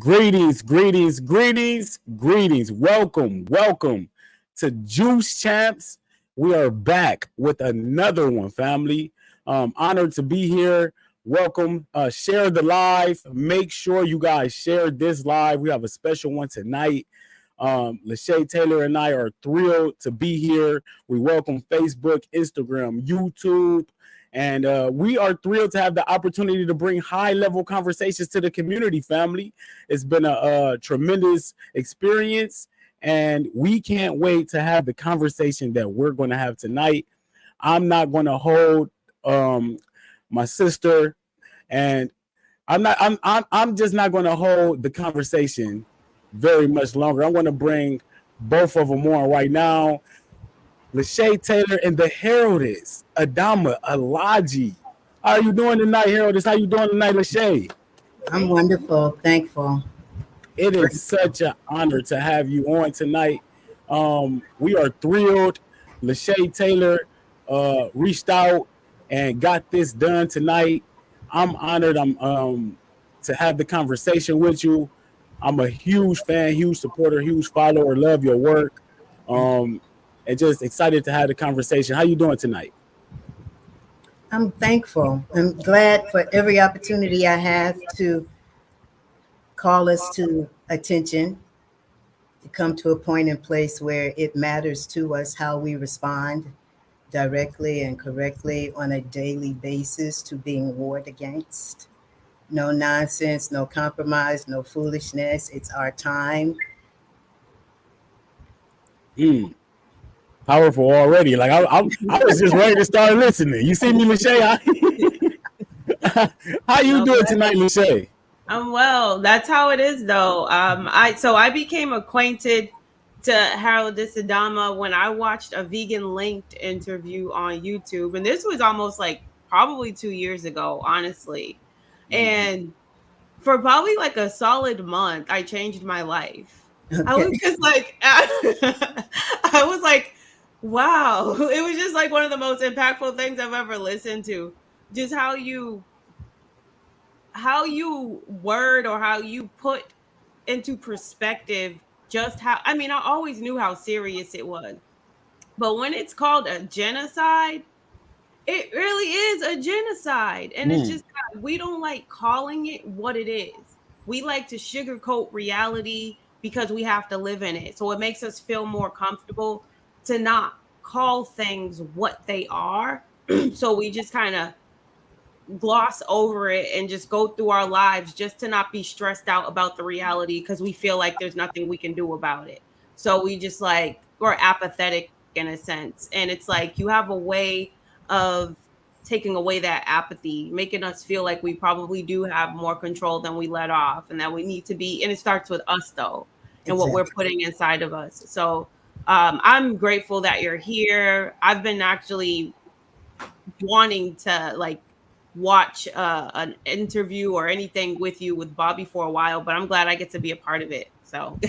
Greetings, greetings, greetings, greetings. Welcome to Juice Champs. We are back with another one, family. Honored to be here. Welcome. Share the live. Make sure you guys share this live. We have a special one tonight. Lashay Taylor and I are thrilled to be here. We welcome Facebook, Instagram, YouTube. And we are thrilled to have the opportunity to bring high-level conversations to the community, family. It's been a tremendous experience, and we can't wait to have the conversation that we're going to have tonight. I'm not going to hold my sister, and I'm just not going to hold the conversation very much longer. I'm going to bring both of them on right now. Lashay Taylor and the heraldist, Adama, Alaji. How are you doing tonight, heraldist? How you doing tonight, Lashay? I'm wonderful, thankful. It is such an honor to have you on tonight. We are thrilled. Lashay Taylor reached out and got this done tonight. I'm honored. To have the conversation with you. I'm a huge fan, huge supporter, huge follower. Love your work. And just excited to have the conversation. How you doing tonight? I'm thankful. I'm glad for every opportunity I have to call us to attention, to come to a point and place where it matters to us how we respond directly and correctly on a daily basis to being warred against. No nonsense, no compromise, no foolishness. It's our time. Powerful already. Like I was just ready to start listening. You see me, Lashay? How you doing tonight, Lashay? I'm well. That's how it is, though. I became acquainted to heraldist Adama when I watched a vegan linked interview on YouTube, and this was almost like probably 2 years ago, honestly. And for probably like a solid month, I changed my life. Okay. I was just like, I was like, wow. It was just like one of the most impactful things I've ever listened to. Just how you word or how you put into perspective just how, I mean, I always knew how serious it was. But when it's called a genocide, it really is a genocide. And it's just, we don't like calling it what it is. We like to sugarcoat reality because we have to live in it. So it makes us feel more comfortable to not call things what they are. So we just kind of gloss over it and just go through our lives just to not be stressed out about the reality because we feel like there's nothing we can do about it. So we just like, we're apathetic in a sense. And it's like you have a way of taking away that apathy, making us feel like we probably do have more control than we let off and that we need to be. And it starts with us, though, and what we're putting inside of us. So I'm grateful that you're here. I've been actually wanting to like watch an interview or anything with you with Bobby for a while, but I'm glad I get to be a part of it. So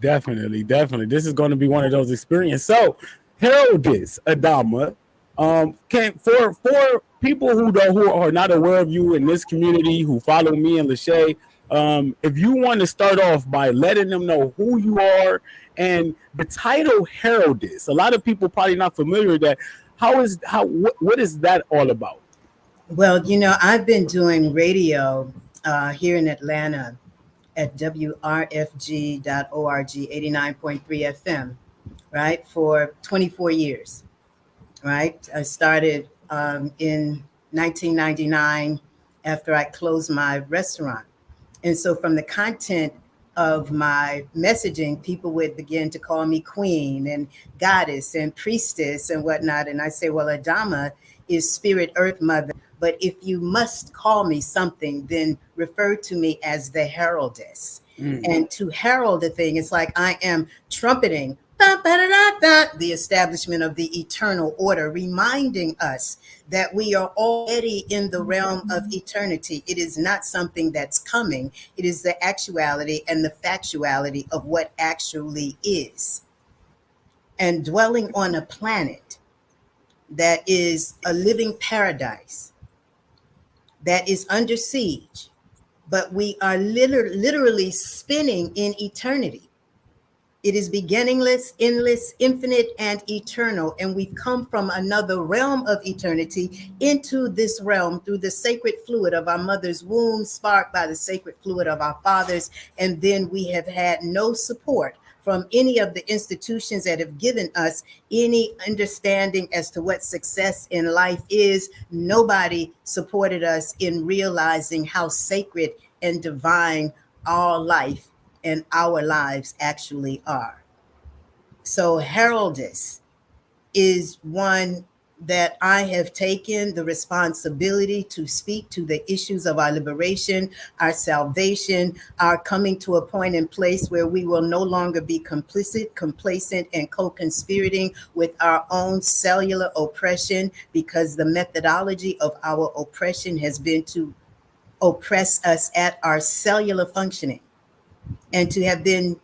definitely. This is going to be one of those experiences. So heraldist Adama, for people who are not aware of you in this community, who follow me and Lashay, if you want to start off by letting them know who you are and the title heraldist. A lot of people probably not familiar with that. What is that all about? Well, I've been doing radio here in Atlanta at WRFG.org 89.3 FM, right, for 24 years, right? I started in 1999 after I closed my restaurant. And so from the content of my messaging, people would begin to call me queen and goddess and priestess and whatnot. And I say, well, Adama is spirit earth mother. But if you must call me something, then refer to me as the heraldess. And to herald a thing, it's like I am trumpeting the establishment of the eternal order, reminding us that we are already in the realm of eternity. It is not something that's coming. It is the actuality and the factuality of what actually is. And dwelling on a planet that is a living paradise, that is under siege, but we are literally spinning in eternity. It is beginningless, endless, infinite, and eternal. And we've come from another realm of eternity into this realm through the sacred fluid of our mother's womb, sparked by the sacred fluid of our fathers. And then we have had no support from any of the institutions that have given us any understanding as to what success in life is. Nobody supported us in realizing how sacred and divine our life and our lives actually are. So heraldist is one that I have taken the responsibility to speak to the issues of our liberation, our salvation, our coming to a point and place where we will no longer be complicit, complacent, and co-conspirating with our own cellular oppression, because the methodology of our oppression has been to oppress us at our cellular functioning, and to have been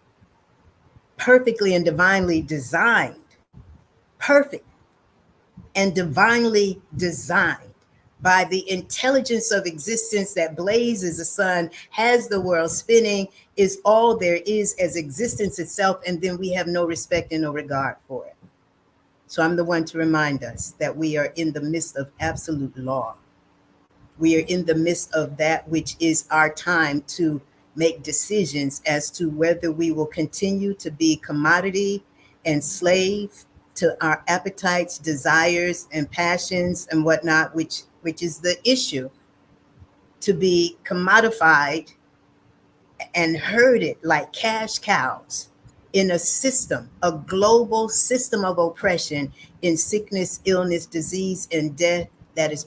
perfectly and divinely designed, perfect and divinely designed by the intelligence of existence that blazes the sun, has the world spinning, is all there is as existence itself, and then we have no respect and no regard for it. So I'm the one to remind us that we are in the midst of absolute law. We are in the midst of that which is our time to make decisions as to whether we will continue to be commodity and slave to our appetites, desires, and passions and whatnot, which is the issue, to be commodified and herded like cash cows in a system, a global system of oppression, in sickness, illness, disease, and death that is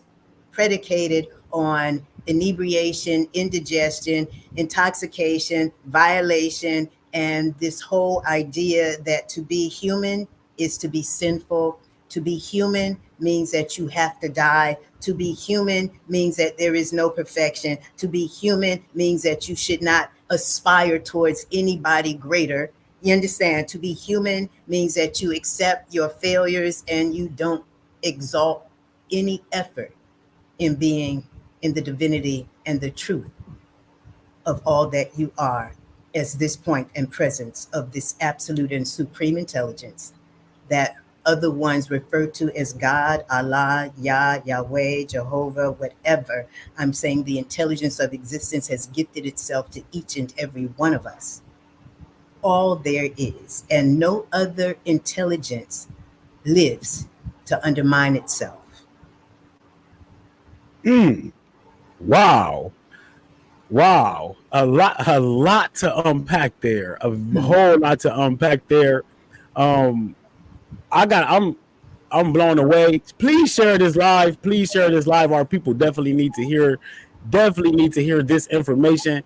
predicated on inebriation, indigestion, intoxication, violation, and this whole idea that to be human is to be sinful. To be human means that you have to die. To be human means that there is no perfection. To be human means that you should not aspire towards anybody greater. You understand? To be human means that you accept your failures and you don't exalt any effort in being in the divinity and the truth of all that you are as this point and presence of this absolute and supreme intelligence that other ones refer to as God, Allah, Yah, Yahweh, Jehovah, whatever. I'm saying the intelligence of existence has gifted itself to each and every one of us. All there is, and no other intelligence lives to undermine itself. Wow. Wow. A lot to unpack there. A whole lot to unpack there. I'm blown away. Please share this live. Please share this live. Our people definitely need to hear this information.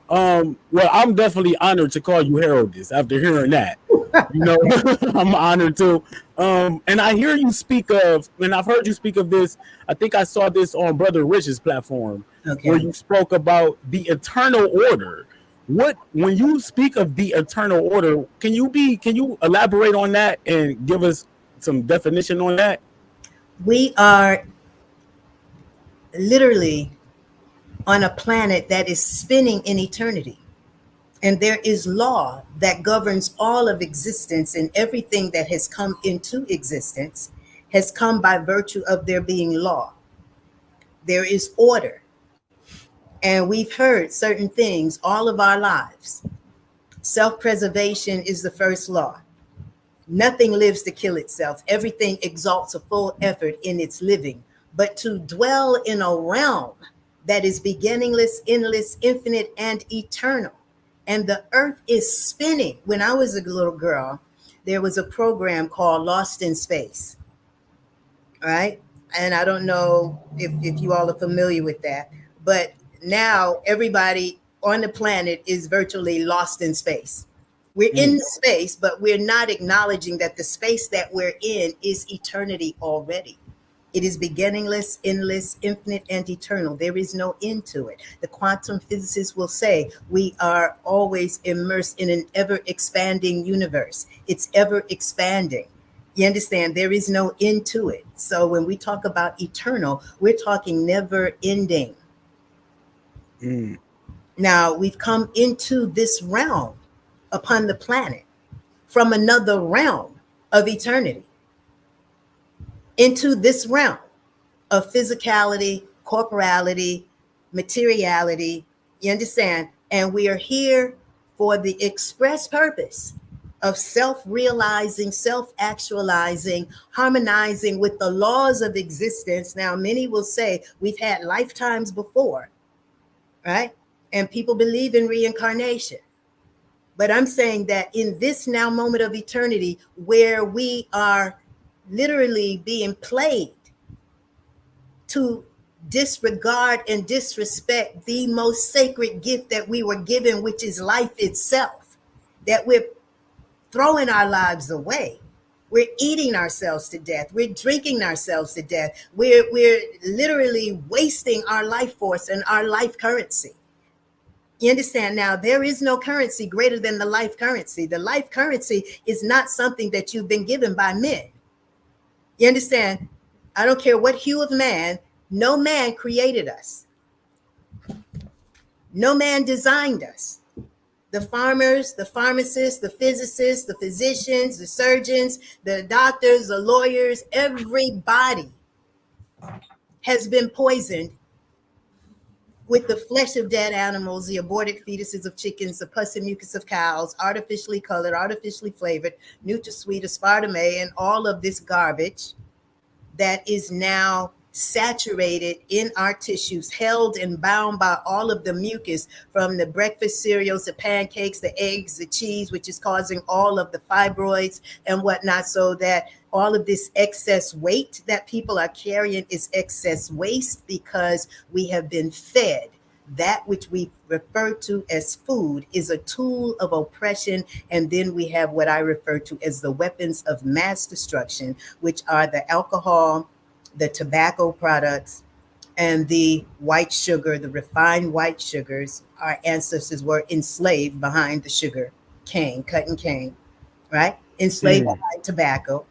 Well, I'm definitely honored to call you heraldist after hearing that. You know, I'm honored too. And I hear you speak of, and I've heard you speak of this. I think I saw this on Brother Rich's platform, where you spoke about the eternal order. When you speak of the eternal order, can you elaborate on that and give us some definition on that? We are literally on a planet that is spinning in eternity. And there is law that governs all of existence, and everything that has come into existence has come by virtue of there being law. There is order. And we've heard certain things all of our lives. Self-preservation is the first law. Nothing lives to kill itself. Everything exalts a full effort in its living. But to dwell in a realm that is beginningless, endless, infinite, and eternal. And the earth is spinning. When I was a little girl, there was a program called Lost in Space. All right. And I don't know if you all are familiar with that, but now everybody on the planet is virtually lost in space. We're in space, but we're not acknowledging that the space that we're in is eternity already. It is beginningless, endless, infinite, and eternal. There is no end to it. The quantum physicists will say we are always immersed in an ever-expanding universe. It's ever-expanding. You understand? There is no end to it. So when we talk about eternal, we're talking never-ending. Now we've come into this realm upon the planet from another realm of eternity, into this realm of physicality, corporality, materiality. You understand? And we are here for the express purpose of self-realizing, self-actualizing, harmonizing with the laws of existence. Now, many will say we've had lifetimes before, right? And people believe in reincarnation. But I'm saying that in this now moment of eternity, where we are literally being played to disregard and disrespect the most sacred gift that we were given, which is life itself, that we're throwing our lives away. We're eating ourselves to death. We're drinking ourselves to death. We're literally wasting our life force and our life currency. You understand? Now, there is no currency greater than the life currency. The life currency is not something that you've been given by men. You understand? I don't care what hue of man, no man created us. No man designed us. The farmers, the pharmacists, the physicists, the physicians, the surgeons, the doctors, the lawyers, everybody has been poisoned with the flesh of dead animals, the aborted fetuses of chickens, the pus and mucus of cows, artificially colored, artificially flavored, NutraSweet, aspartame, and all of this garbage that is now saturated in our tissues, held and bound by all of the mucus from the breakfast cereals, the pancakes, the eggs, the cheese, which is causing all of the fibroids and whatnot, so that all of this excess weight that people are carrying is excess waste because we have been fed that which we refer to as food is a tool of oppression. And then we have what I refer to as the weapons of mass destruction, which are the alcohol, the tobacco products, and the white sugar, the refined white sugars. Our ancestors were enslaved behind the sugar cane, cutting cane, right? Enslaved behind tobacco.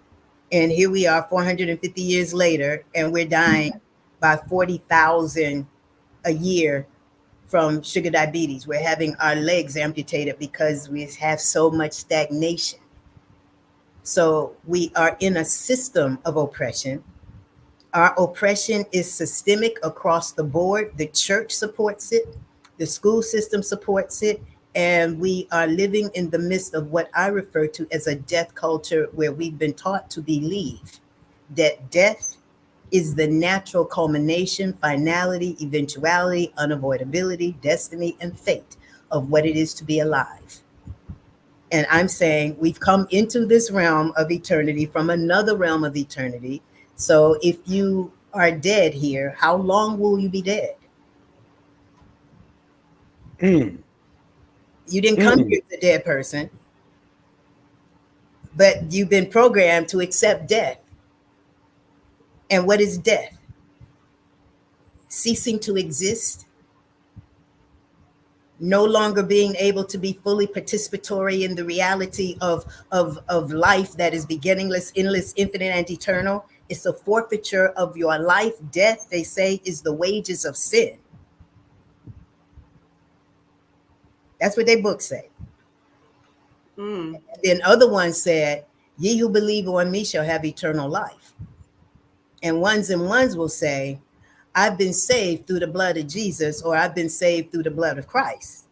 And here we are 450 years later, and we're dying by 40,000 a year from sugar diabetes. We're having our legs amputated because we have so much stagnation. So we are in a system of oppression. Our oppression is systemic across the board. The church supports it. The school system supports it. And we are living in the midst of what I refer to as a death culture, where we've been taught to believe that death is the natural culmination, finality, eventuality, unavoidability, destiny, and fate of what it is to be alive. And I'm saying we've come into this realm of eternity from another realm of eternity. So if you are dead here, how long will you be dead? You didn't come here as a dead person, but you've been programmed to accept death. And what is death? Ceasing to exist, no longer being able to be fully participatory in the reality of life that is beginningless, endless, infinite, and eternal. It's a forfeiture of your life. Death, they say, is the wages of sin. That's what their books say. Then other ones said, ye who believe on me shall have eternal life. And ones will say, I've been saved through the blood of Jesus, or I've been saved through the blood of Christ.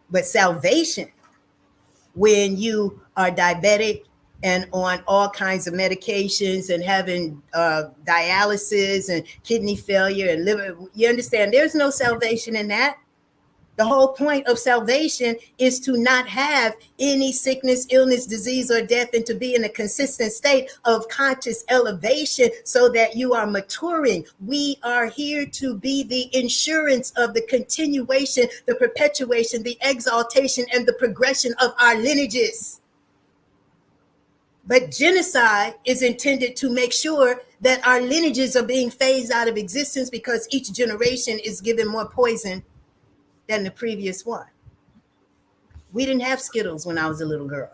But salvation, when you are diabetic and on all kinds of medications and having dialysis and kidney failure and liver, you understand, there's no salvation in that. The whole point of salvation is to not have any sickness, illness, disease, or death, and to be in a consistent state of conscious elevation so that you are maturing. We are here to be the insurance of the continuation, the perpetuation, the exaltation, and the progression of our lineages. But genocide is intended to make sure that our lineages are being phased out of existence because each generation is given more poison than the previous one. We didn't have Skittles when I was a little girl.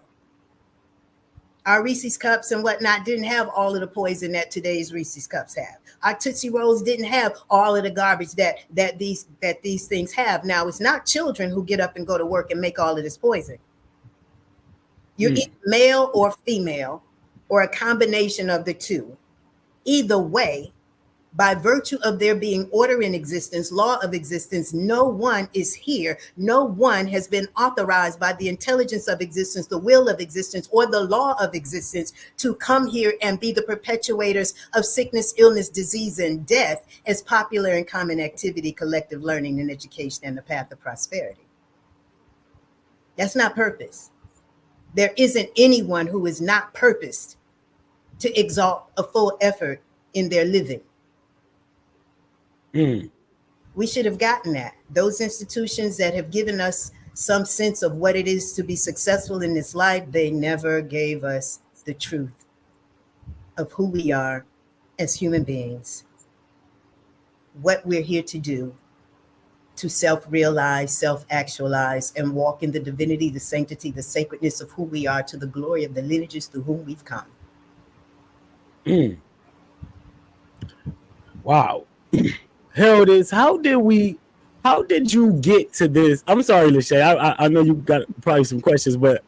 Our Reese's Cups and whatnot didn't have all of the poison that today's Reese's Cups have. Our Tootsie Rolls didn't have all of the garbage that these things have. Now, it's not children who get up and go to work and make all of this poison. You're either male or female, or a combination of the two. Either way, by virtue of there being order in existence, law of existence, no one is here. No one has been authorized by the intelligence of existence, the will of existence, or the law of existence to come here and be the perpetuators of sickness, illness, disease, and death as popular and common activity, collective learning, and education, and the path of prosperity. That's not purpose. There isn't anyone who is not purposed to exalt a full effort in their living. We should have gotten that. Those institutions that have given us some sense of what it is to be successful in this life, they never gave us the truth of who we are as human beings, what we're here to do, to self-realize, self-actualize, and walk in the divinity, the sanctity, the sacredness of who we are, to the glory of the lineages through whom we've come. Wow. Heraldist, how did you get to this? I'm sorry, Lashay. I know you got probably some questions, but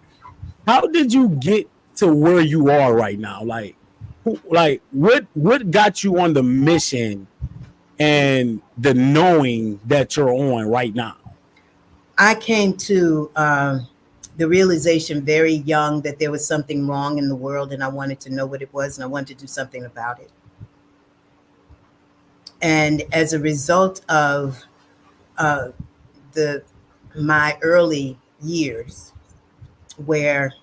how did you get to where you are right now? Like what got you on the mission and the knowing that you're on right now? I came to the realization very young that there was something wrong in the world, and I wanted to know what it was, and I wanted to do something about it. And as a result of my early years, where,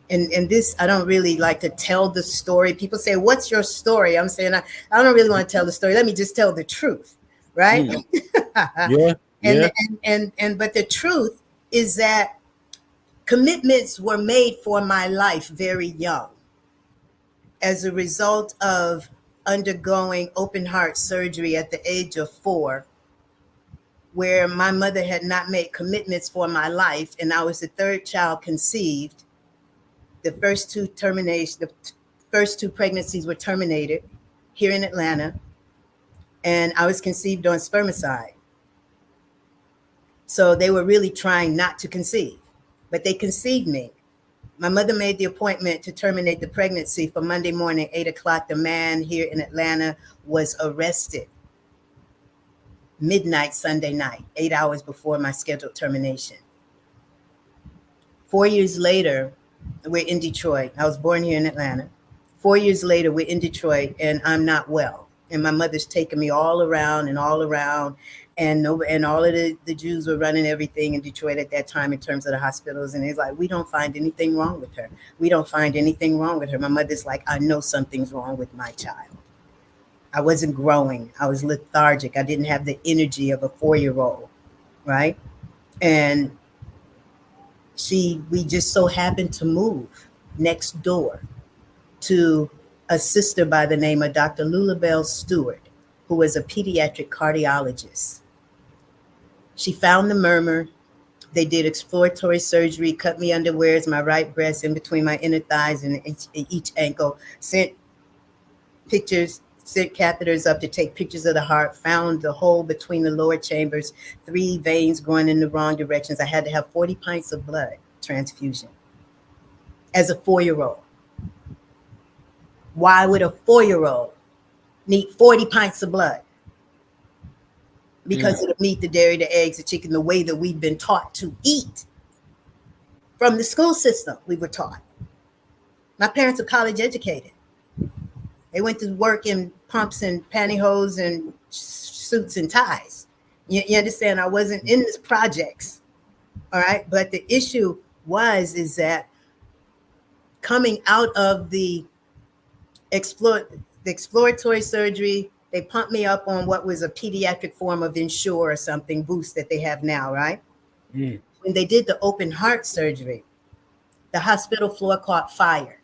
and this, I don't really like to tell the story. People say, what's your story? I'm saying, I don't really want to tell the story. Let me just tell the truth, right? Yeah. But the truth is that commitments were made for my life very young as a result of undergoing open heart surgery at the age of 4, where my mother had not made commitments for my life, and I was the third child conceived. The first two pregnancies were terminated here in Atlanta, and I was conceived on spermicide. So they were really trying not to conceive, but they conceived me. My mother made the appointment to terminate the pregnancy for Monday morning, 8 o'clock. The man here in Atlanta was arrested midnight Sunday night, 8 hours before my scheduled termination. 4 years later, we're in Detroit. I was born here in Atlanta. 4 years later, we're in Detroit, and I'm not well. And my mother's taking me all around, and all of the Jews were running everything in Detroit at that time in terms of the hospitals. And it's like, we don't find anything wrong with her. We don't find anything wrong with her. My mother's like, I know something's wrong with my child. I wasn't growing. I was lethargic. I didn't have the energy of a 4-year-old, right? And we just so happened to move next door to a sister by the name of Dr. Lulabelle Stewart, who was a pediatric cardiologist. She found the murmur. They did exploratory surgery, cut me underwears, my right breast in between my inner thighs and each ankle, sent catheters up to take pictures of the heart, found the hole between the lower chambers, 3 veins going in the wrong directions. I had to have 40 pints of blood transfusion as a 4-year-old. Why would a 4-year-old need 40 pints of blood? Because of the meat, the dairy, the eggs, the chicken, the way that we've been taught to eat. From the school system, we were taught. My parents were college educated. They went to work in pumps and pantyhose and suits and ties. You understand? I wasn't in this projects, all right? But the issue is that coming out of the exploratory surgery, they pumped me up on what was a pediatric form of Ensure or something, Boost that they have now, right? When they did the open heart surgery, the hospital floor caught fire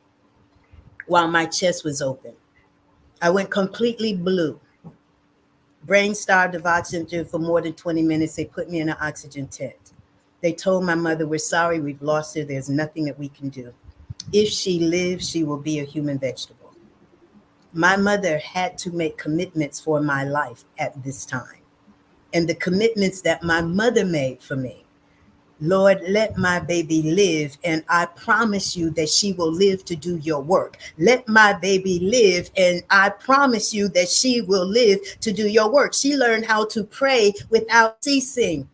while my chest was open. I went completely blue, brain starved of oxygen for more than 20 minutes. They put me in an oxygen tent. They told my mother, we're sorry, we've lost her. There's nothing that we can do. If she lives, she will be a human vegetable. My mother had to make commitments for my life at this time. And the commitments that my mother made for me, Lord, let my baby live, and I promise you that she will live to do your work. Let my baby live, and I promise you that she will live to do your work. She learned how to pray without ceasing.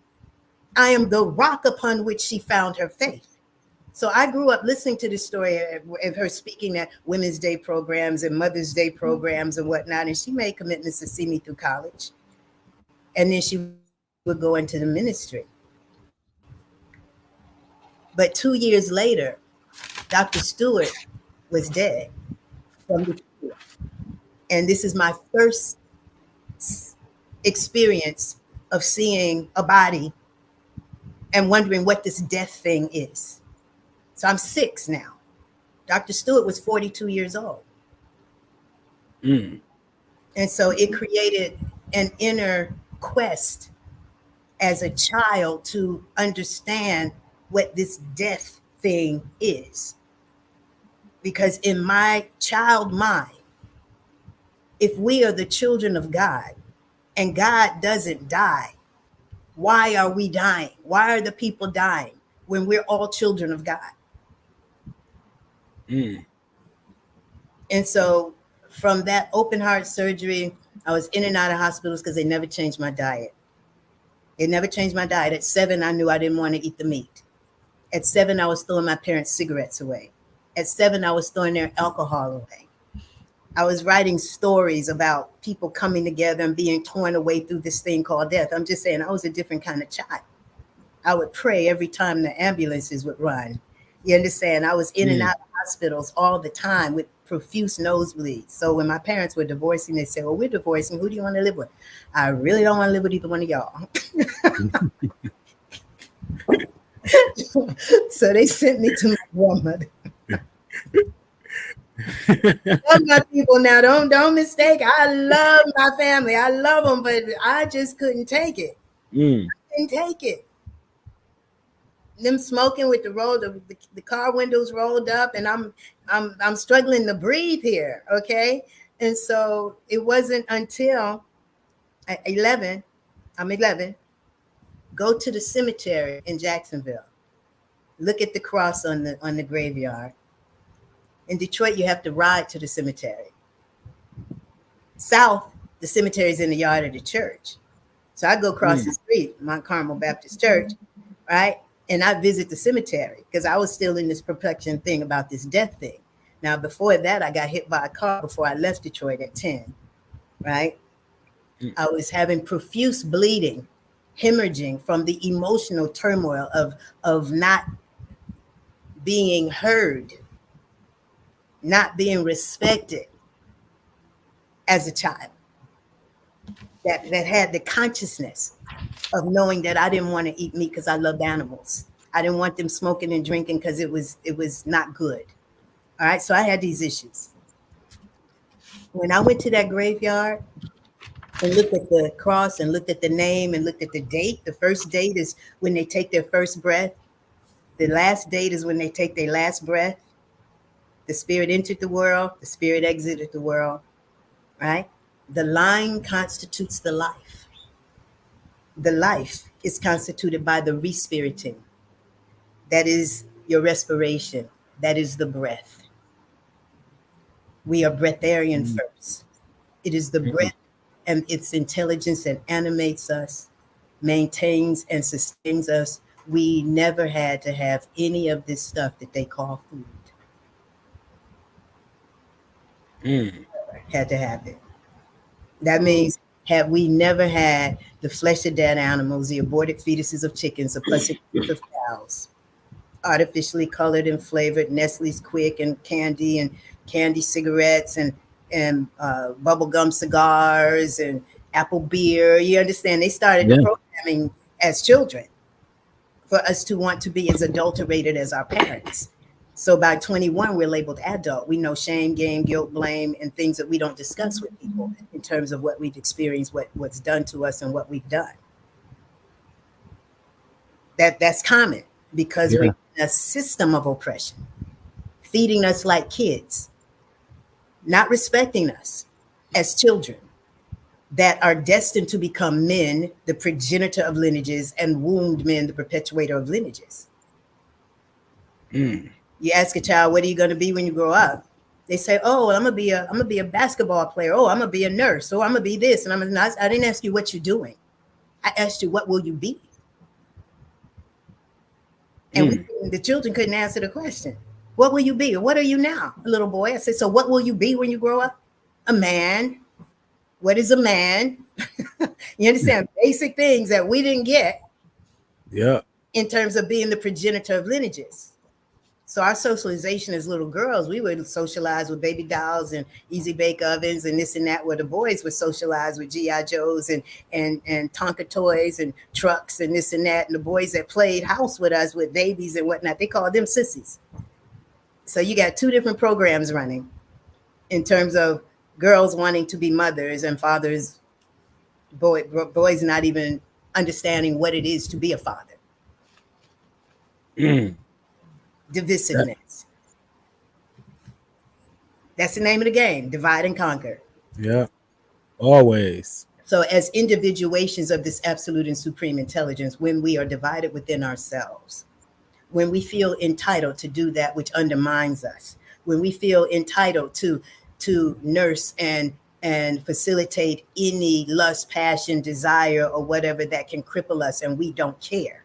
I am the rock upon which she found her faith. So I grew up listening to this story of her speaking at Women's Day programs and Mother's Day programs and whatnot. And she made commitments to see me through college. And then she would go into the ministry. But 2 years later, Dr. Stewart was dead from leukemia. And this is my first experience of seeing a body and wondering what this death thing is. So I'm 6 now. Dr. Stewart was 42 years old. Mm. And so it created an inner quest as a child to understand what this death thing is. Because in my child mind, if we are the children of God and God doesn't die, why are we dying? Why are the people dying when we're all children of God? Mm. And so from that open heart surgery, I was in and out of hospitals because they never changed my diet. They never changed my diet. At 7, I knew I didn't want to eat the meat. At 7, I was throwing my parents' cigarettes away. At 7, I was throwing their alcohol away. I was writing stories about people coming together and being torn away through this thing called death. I'm just saying I was a different kind of child. I would pray every time the ambulances would run. You understand? I was in and out of hospitals all the time with profuse nosebleeds. So when my parents were divorcing, they said, well, we're divorcing. Who do you want to live with? I really don't want to live with either one of y'all. So they sent me to my grandmother. Love my people now. Don't mistake. I love my family. I love them, but I just couldn't take it. I couldn't take it. Them smoking with the car windows rolled up, and I'm struggling to breathe here. Okay, and so it wasn't until at 11, I'm 11, go to the cemetery in Jacksonville. Look at the cross on the graveyard. In Detroit, you have to ride to the cemetery. South, the cemetery is in the yard of the church. So I go across the street, Mount Carmel Baptist Church, right? And I visit the cemetery because I was still in this perplexing thing about this death thing. Now, before that, I got hit by a car before I left Detroit at 10, right? I was having profuse bleeding, hemorrhaging from the emotional turmoil of not being heard, not being respected as a child, that had the consciousness of knowing that I didn't want to eat meat because I loved animals. I didn't want them smoking and drinking because it was not good. All right, so I had these issues. When I went to that graveyard and looked at the cross and looked at the name and looked at the date, the first date is when they take their first breath. The last date is when they take their last breath. The spirit entered the world, the spirit exited the world, right? The line constitutes the life. The life is constituted by the respiriting. That is your respiration. That is the breath. We are breatharian first. It is the breath and its intelligence that animates us, maintains and sustains us. We never had to have any of this stuff that they call food. Had to have it. That means had we never had the flesh of dead animals, the aborted fetuses of chickens, the pussy of cows, artificially colored and flavored Nestle's Quick and candy cigarettes and bubblegum cigars and apple beer. You understand? They started the programming as children for us to want to be as adulterated as our parents. So by 21, we're labeled adult. We know shame, game, guilt, blame, and things that we don't discuss with people in terms of what we've experienced, what's done to us, and what we've done. That's common because we're in a system of oppression. feeding us like kids, not respecting us as children that are destined to become men, the progenitor of lineages, and wombed men, the perpetuator of lineages. You ask a child, what are you going to be when you grow up? They say, oh, well, I'm gonna be a basketball player. Oh, I'm gonna be a nurse. Oh, I'm gonna be this. And I didn't ask you what you're doing. I asked you, what will you be? And the children couldn't answer the question. What will you be? Or what are you now, little boy? I said, so what will you be when you grow up? A man. What is a man? You understand? Basic things that we didn't get. Yeah. In terms of being the progenitor of lineages. So our socialization as little girls, we would socialize with baby dolls and easy bake ovens and this and that, where the boys would socialize with G.I. Joes and Tonka toys and trucks and this and that. And the boys that played house with us with babies and whatnot, they called them sissies. So you got two different programs running in terms of girls wanting to be mothers and fathers, boys not even understanding what it is to be a father. Divisiveness. That's the name of the game. Divide and conquer. Yeah. Always. So as individuations of this absolute and supreme intelligence, when we are divided within ourselves, when we feel entitled to do that which undermines us, when we feel entitled to nurse and facilitate any lust, passion, desire, or whatever that can cripple us, and we don't care.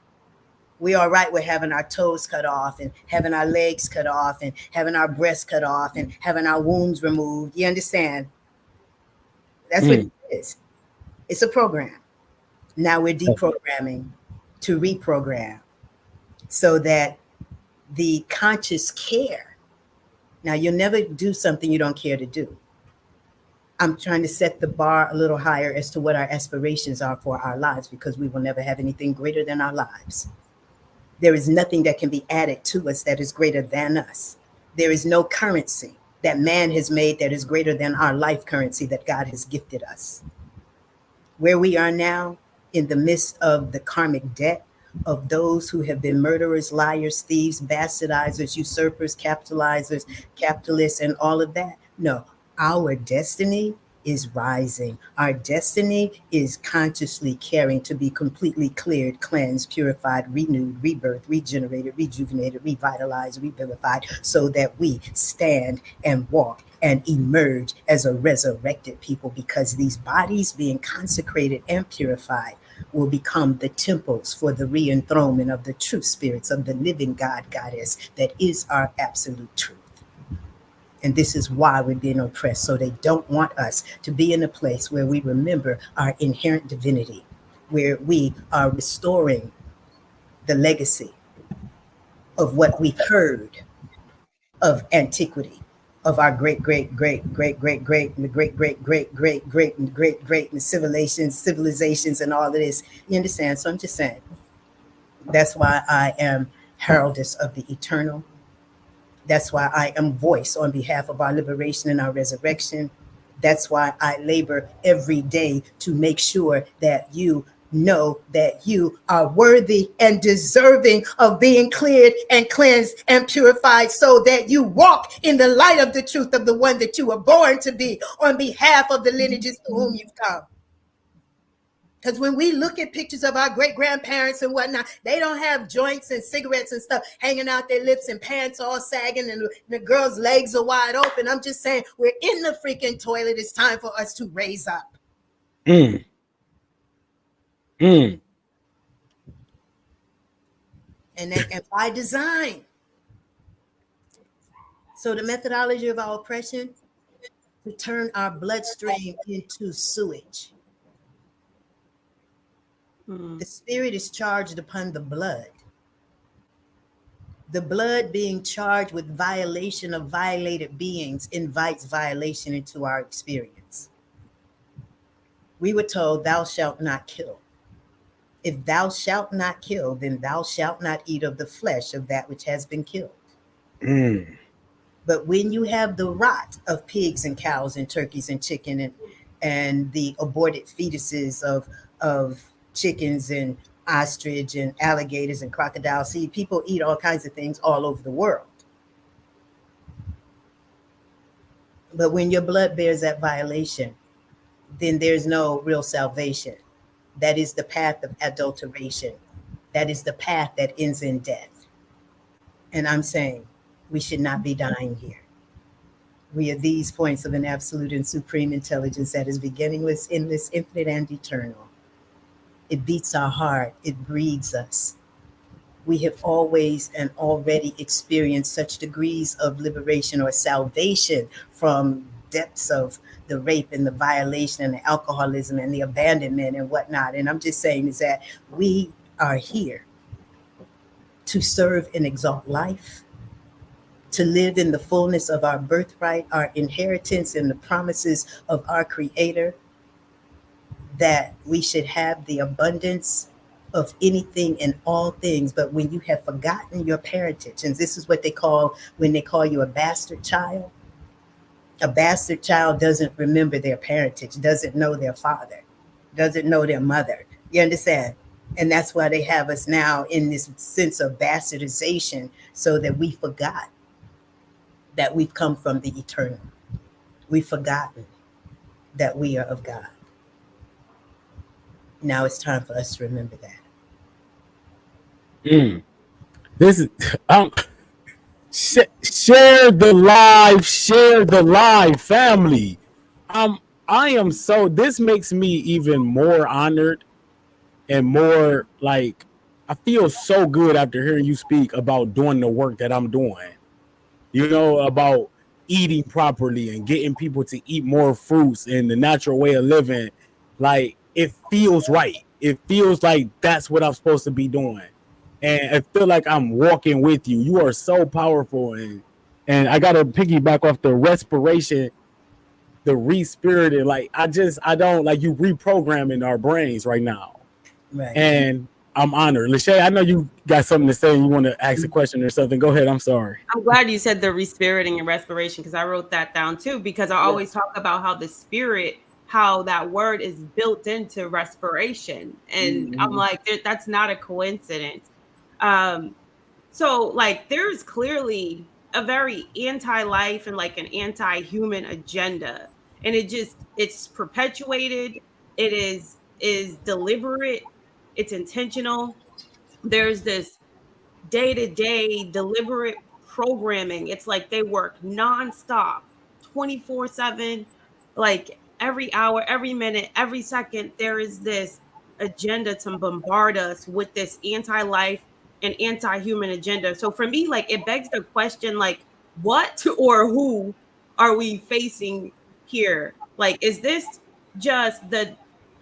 We are right with having our toes cut off and having our legs cut off and having our breasts cut off and having our wombs removed. You understand? That's what it is. It's a program. Now we're deprogramming to reprogram so that the conscious care. Now, you'll never do something you don't care to do. I'm trying to set the bar a little higher as to what our aspirations are for our lives, because we will never have anything greater than our lives. There is nothing that can be added to us that is greater than us. There is no currency that man has made that is greater than our life currency that God has gifted us. Where we are now, in the midst of the karmic debt of those who have been murderers, liars, thieves, bastardizers, usurpers, capitalizers, capitalists, and all of that. No, our destiny is rising. Our destiny is consciously caring to be completely cleared, cleansed, purified, renewed, rebirthed, regenerated, rejuvenated, revitalized, revivified, so that we stand and walk and emerge as a resurrected people, because these bodies being consecrated and purified will become the temples for the re-enthronement of the true spirits of the living God, Goddess, that is our absolute truth. And this is why we're being oppressed. So they don't want us to be in a place where we remember our inherent divinity, where we are restoring the legacy of what we've heard of antiquity, of our great, great, great, great, great, great, and the great, great, great, great, great, and great, great, and civilizations and all of this. You understand? So I'm just saying, that's why I am heraldist of the eternal. That's why I am voice on behalf of our liberation and our resurrection. That's why I labor every day to make sure that you know that you are worthy and deserving of being cleared and cleansed and purified, so that you walk in the light of the truth of the one that you were born to be on behalf of the lineages to whom you've come. Because when we look at pictures of our great-grandparents and whatnot, they don't have joints and cigarettes and stuff hanging out their lips and pants all sagging and the girls' legs are wide open. I'm just saying, we're in the freaking toilet. It's time for us to raise up. And by design. So the methodology of our oppression, to turn our bloodstream into sewage. The spirit is charged upon the blood. The blood being charged with violation of violated beings invites violation into our experience. We were told, thou shalt not kill. If thou shalt not kill, then thou shalt not eat of the flesh of that which has been killed. But when you have the rot of pigs and cows and turkeys and chicken and the aborted fetuses of chickens and ostrich and alligators and crocodiles. See, people eat all kinds of things all over the world. But when your blood bears that violation, then there's no real salvation. That is the path of adulteration. That is the path that ends in death. And I'm saying we should not be dying here. We are these points of an absolute and supreme intelligence that is beginningless, endless, infinite, and eternal. It beats our heart. It breeds us. We have always and already experienced such degrees of liberation or salvation from depths of the rape and the violation and the alcoholism and the abandonment and whatnot. And I'm just saying is that we are here to serve and exalt life, to live in the fullness of our birthright, our inheritance, and the promises of our Creator, that we should have the abundance of anything and all things. But when you have forgotten your parentage, and this is what they call, when they call you a bastard child doesn't remember their parentage, doesn't know their father, doesn't know their mother. You understand? And that's why they have us now in this sense of bastardization, so that we forgot that we've come from the eternal. We've forgotten that we are of God. Now it's time for us to remember that. This is share the live, family. I am so. This makes me even more honored and more like I feel so good after hearing you speak about doing the work that I'm doing. You know, about eating properly and getting people to eat more fruits and the natural way of living. Like, it feels right. It feels like that's what I'm supposed to be doing. And I feel like I'm walking with you. You are so powerful. And I got to piggyback off the respiration, the re-spirited. Like, I don't, like, you reprogramming our brains right now. Right. And I'm honored. Lashay, I know you got something to say. You want to ask a question or something. Go ahead. I'm sorry. I'm glad you said the respiriting and respiration, because I wrote that down too, because I always talk about how the spirit, how that word is built into respiration. And I'm like, that's not a coincidence. So like, there's clearly a very anti-life and like an anti-human agenda. And it's perpetuated. It is deliberate. It's intentional. There's this day-to-day deliberate programming. It's like they work nonstop, 24/7, like every hour, every minute, every second. There is this agenda to bombard us with this anti-life and anti-human agenda. So for me, like, it begs the question, like, what or who are we facing here? Like, is this just the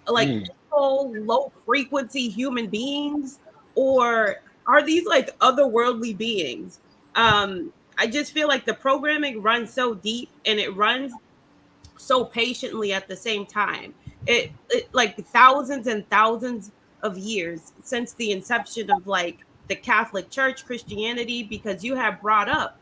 like low frequency human beings, or are these like otherworldly beings? I just feel like the programming runs so deep and it runs so patiently at the same time. It like thousands and thousands of years since the inception of like the Catholic Church, Christianity, because you have brought up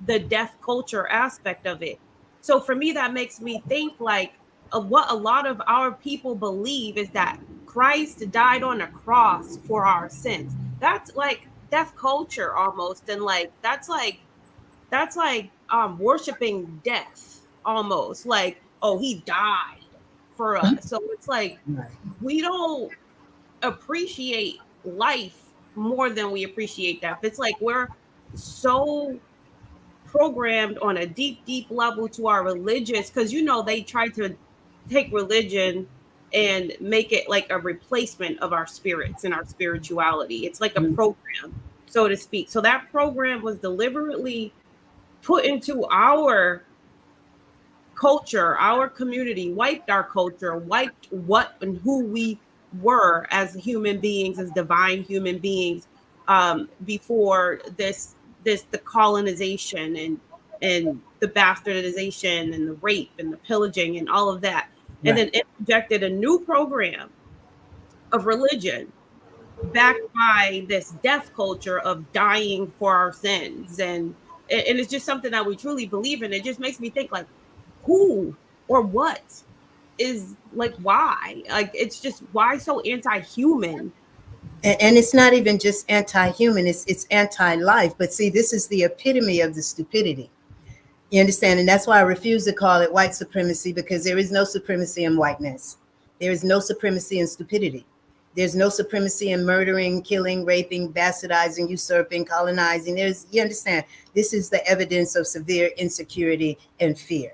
the death culture aspect of it. So for me, that makes me think like what a lot of our people believe is that Christ died on a cross for our sins. That's like death culture almost, and like that's like worshiping death almost, like, oh, he died for us. So it's like we don't appreciate life more than we appreciate death. It's like we're so programmed on a deep level to our religious, because you know they try to take religion and make it like a replacement of our spirits and our spirituality. It's like a program, so to speak. So that program was deliberately put into our culture, our community, wiped our culture, wiped what and who we were as human beings, as divine human beings, before the colonization and the bastardization and the rape and the pillaging and all of that. And then interjected a new program of religion backed by this death culture of dying for our sins. And it's just something that we truly believe in. It just makes me think like, who or what is like, why? Like, it's just, why so anti-human? And it's not even just anti-human, it's anti-life. But see, this is the epitome of the stupidity. You understand? And that's why I refuse to call it white supremacy, because there is no supremacy in whiteness. There is no supremacy in stupidity. There's no supremacy in murdering, killing, raping, bastardizing, usurping, colonizing. You understand? This is the evidence of severe insecurity and fear.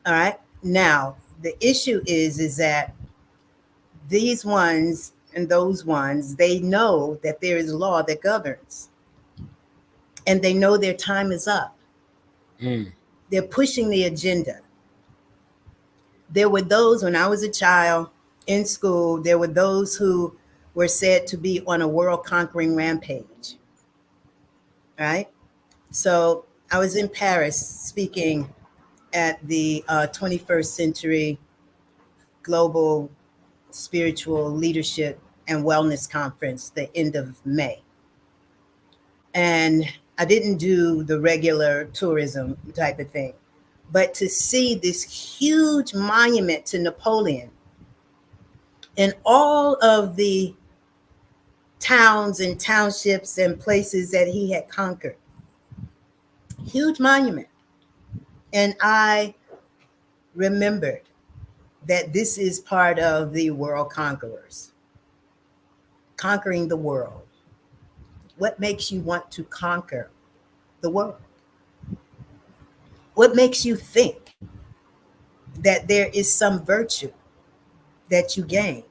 All right. Now, the issue is that these ones and those ones, they know that there is law that governs, and they know their time is up. They're pushing the agenda. There were those when I was a child in school, there were those who were said to be on a world conquering rampage. Right? So I was in Paris speaking at the 21st Century Global Spiritual Leadership and Wellness Conference, the end of May. And I didn't do the regular tourism type of thing, but to see this huge monument to Napoleon and all of the towns and townships and places that he had conquered. Huge monument. And I remembered that this is part of the world conquerors, conquering the world. What makes you want to conquer the world? What makes you think that there is some virtue that you gain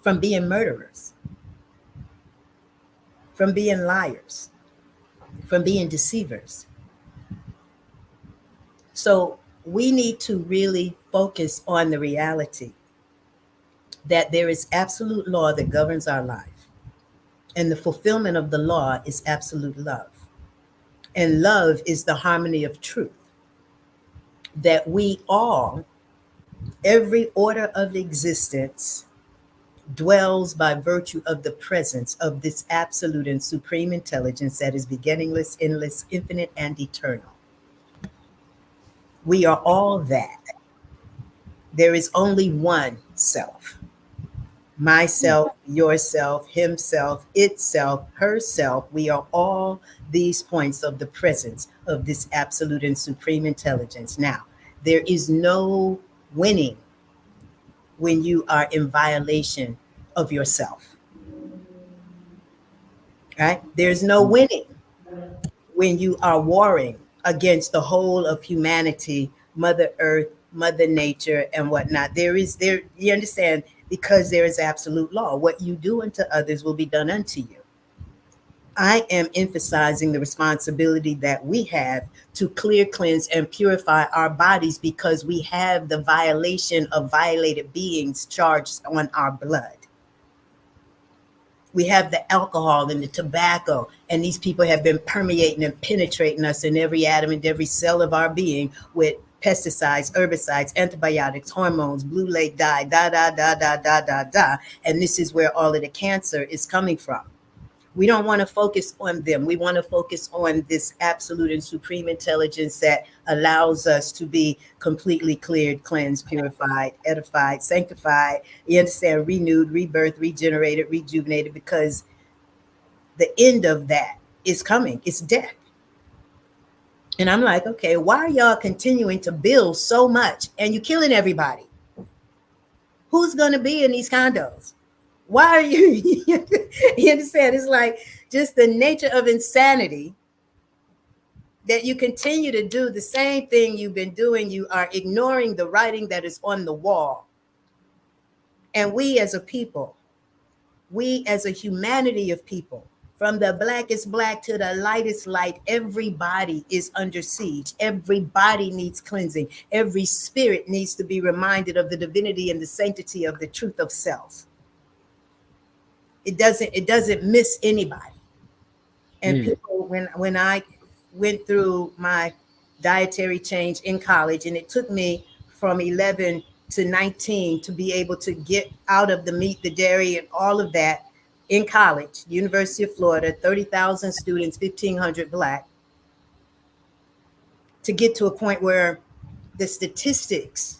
from being murderers, from being liars, from being deceivers? So we need to really focus on the reality that there is absolute law that governs our life. And the fulfillment of the law is absolute love. And love is the harmony of truth. That we all, every order of existence, dwells by virtue of the presence of this absolute and supreme intelligence that is beginningless, endless, infinite, and eternal. We are all that. There is only one self. Myself, yourself, himself, itself, herself. We are all these points of the presence of this absolute and supreme intelligence. Now, there is no winning when you are in violation of yourself. Right? There's no winning when you are warring against the whole of humanity, Mother Earth, Mother Nature, and whatnot. You understand? Because there is absolute law. What you do unto others will be done unto you. I am emphasizing the responsibility that we have to clear, cleanse, and purify our bodies, because we have the violation of violated beings charged on our blood. We have the alcohol and the tobacco, and these people have been permeating and penetrating us in every atom and every cell of our being with pesticides, herbicides, antibiotics, hormones, blue lake dye, and this is where all of the cancer is coming from. We don't want to focus on them. We want to focus on this absolute and supreme intelligence that allows us to be completely cleared, cleansed, purified, edified, sanctified, you understand, renewed, rebirth, regenerated, rejuvenated, because the end of that is coming. It's death. And I'm like, okay, why are y'all continuing to build so much and you're killing everybody? Who's going to be in these condos? Why are you, you understand? It's like just the nature of insanity that you continue to do the same thing you've been doing. You are ignoring the writing that is on the wall. And we as a people, we as a humanity of people, from the blackest black to the lightest light, everybody is under siege. Everybody needs cleansing. Every spirit needs to be reminded of the divinity and the sanctity of the truth of self. It doesn't miss anybody. And people, when I went through my dietary change in college, and it took me from 11 to 19 to be able to get out of the meat, the dairy, and all of that in college, University of Florida, 30,000 students, 1,500 Black, to get to a point where the statistics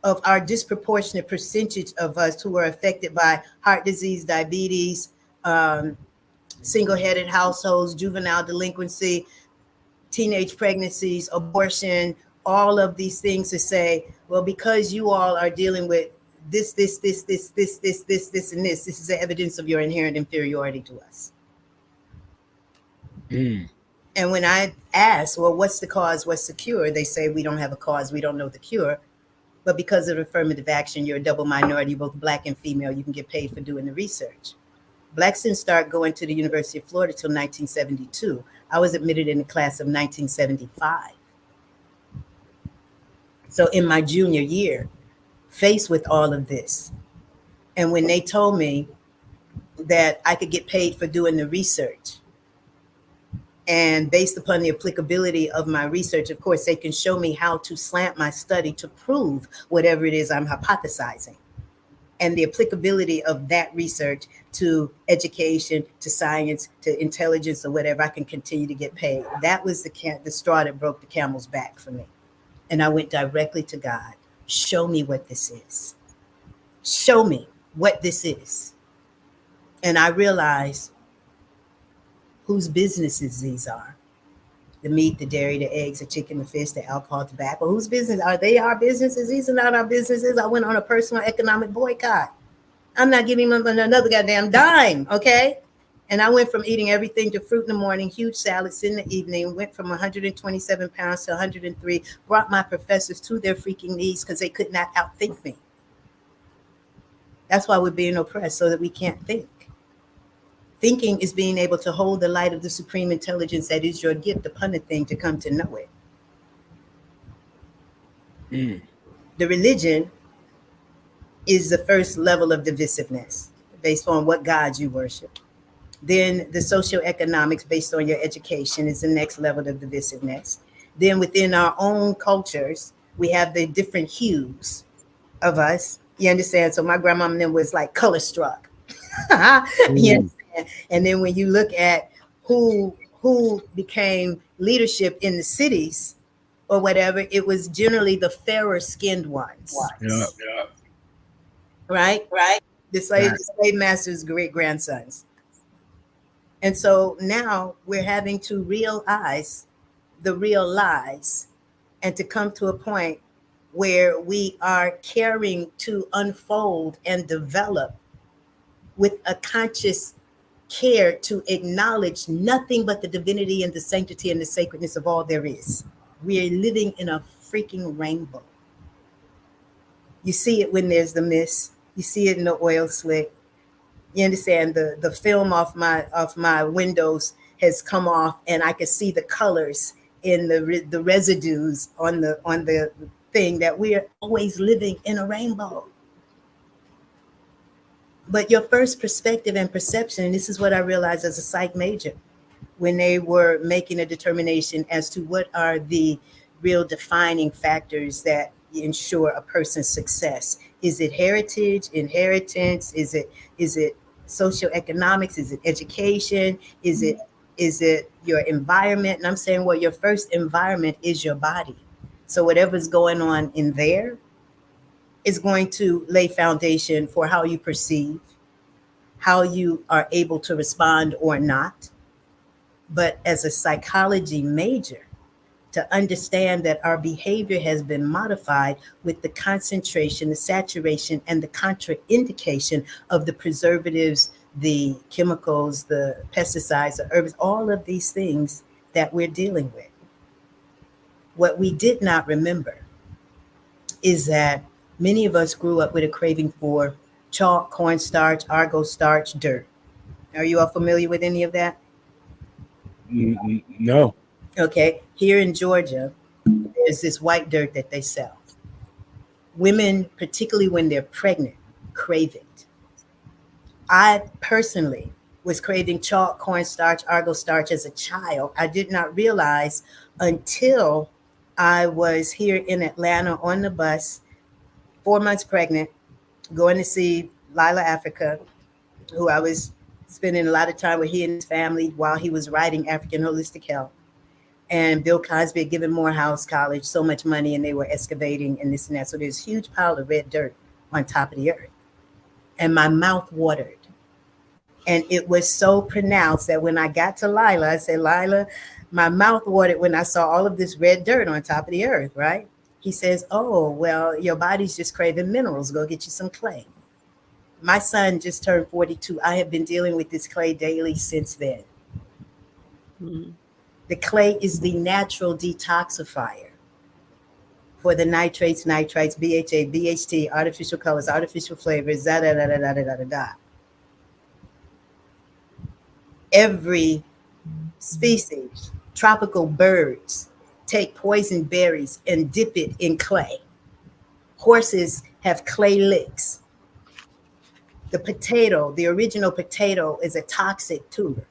of our disproportionate percentage of us who are affected by heart disease, diabetes, single-headed households, juvenile delinquency, teenage pregnancies, abortion, all of these things to say, well, because you all are dealing with this, and this is the evidence of your inherent inferiority to us. And when I ask, well, what's the cause? What's the cure? They say, we don't have a cause. We don't know the cure. But because of affirmative action, you're a double minority, both black and female. You can get paid for doing the research. Blacks didn't start going to the University of Florida till 1972. I was admitted in the class of 1975. So in my junior year, faced with all of this, and when they told me that I could get paid for doing the research, and based upon the applicability of my research, of course, they can show me how to slant my study to prove whatever it is I'm hypothesizing. And the applicability of that research to education, to science, to intelligence, or whatever, I can continue to get paid. That was the straw that broke the camel's back for me. And I went directly to God. Show me what this is. Show me what this is. And I realized whose businesses these are. The meat, the dairy, the eggs, the chicken, the fish, the alcohol, tobacco. Whose business are they? Our businesses? These are not our businesses. I went on a personal economic boycott. I'm not giving them another goddamn dime, okay? And I went from eating everything to fruit in the morning, huge salads in the evening, went from 127 pounds to 103, brought my professors to their freaking knees because they could not outthink me. That's why we're being oppressed, so that we can't think. Thinking is being able to hold the light of the supreme intelligence that is your gift upon a thing to come to know it. The religion is the first level of divisiveness based on what gods you worship. Then the socioeconomics based on your education is the next level of divisiveness. Then within our own cultures, we have the different hues of us. You understand? So my grandmama then was like color struck. You And then when you look at who became leadership in the cities or whatever, it was generally the fairer skinned ones. Yeah. Right? The slave masters' great grandsons. And so now we're having to realize the real lies and to come to a point where we are caring to unfold and develop with a conscious care to acknowledge nothing but the divinity and the sanctity and the sacredness of all there is. We are living in a freaking rainbow. You see it when there's the mist. You see it in the oil slick. You understand? The film off my windows has come off, and I can see the colors in the residues on the thing, that we are always living in a rainbow. But your first perspective and perception, and this is what I realized as a psych major, when they were making a determination as to what are the real defining factors that ensure a person's success. Is it heritage, inheritance? Is it socioeconomics? Is it education? Is it your environment? And I'm saying, well, your first environment is your body. So whatever's going on in there is going to lay foundation for how you perceive, how you are able to respond or not. But as a psychology major, to understand that our behavior has been modified with the concentration, the saturation, and the contraindication of the preservatives, the chemicals, the pesticides, the herbs, all of these things that we're dealing with. What we did not remember is that many of us grew up with a craving for chalk, cornstarch, argo starch, dirt. Are you all familiar with any of that? No. Okay. Here in Georgia, there's this white dirt that they sell. Women, particularly when they're pregnant, crave it. I personally was craving chalk, cornstarch, argo starch as a child. I did not realize until I was here in Atlanta on the bus, 4 months pregnant, going to see Lila Africa, who I was spending a lot of time with, he and his family, while he was writing African Holistic Health. And Bill Cosby had given Morehouse College so much money, and they were excavating and this and that. So there's a huge pile of red dirt on top of the earth. And my mouth watered. And it was so pronounced that when I got to Lila, I said, Lila, my mouth watered when I saw all of this red dirt on top of the earth, right? He says, oh, well, your body's just craving minerals. Go get you some clay. My son just turned 42. I have been dealing with this clay daily since then. Mm-hmm. The clay is the natural detoxifier for the nitrates, nitrites, BHA, BHT, artificial colors, artificial flavors, da da da da da da da da. Every species, tropical birds, take poison berries and dip it in clay. Horses have clay licks. The potato, the original potato, is a toxic tuber.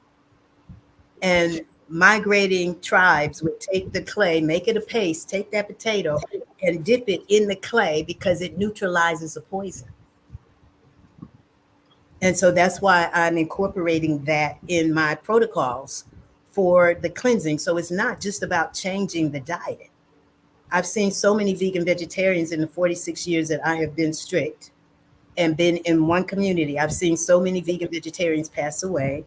And migrating tribes would take the clay, make it a paste, take that potato and dip it in the clay because it neutralizes the poison. And so that's why I'm incorporating that in my protocols for the cleansing. So it's not just about changing the diet. I've seen so many vegan vegetarians in the 46 years that I have been strict and been in one community. I've seen so many vegan vegetarians pass away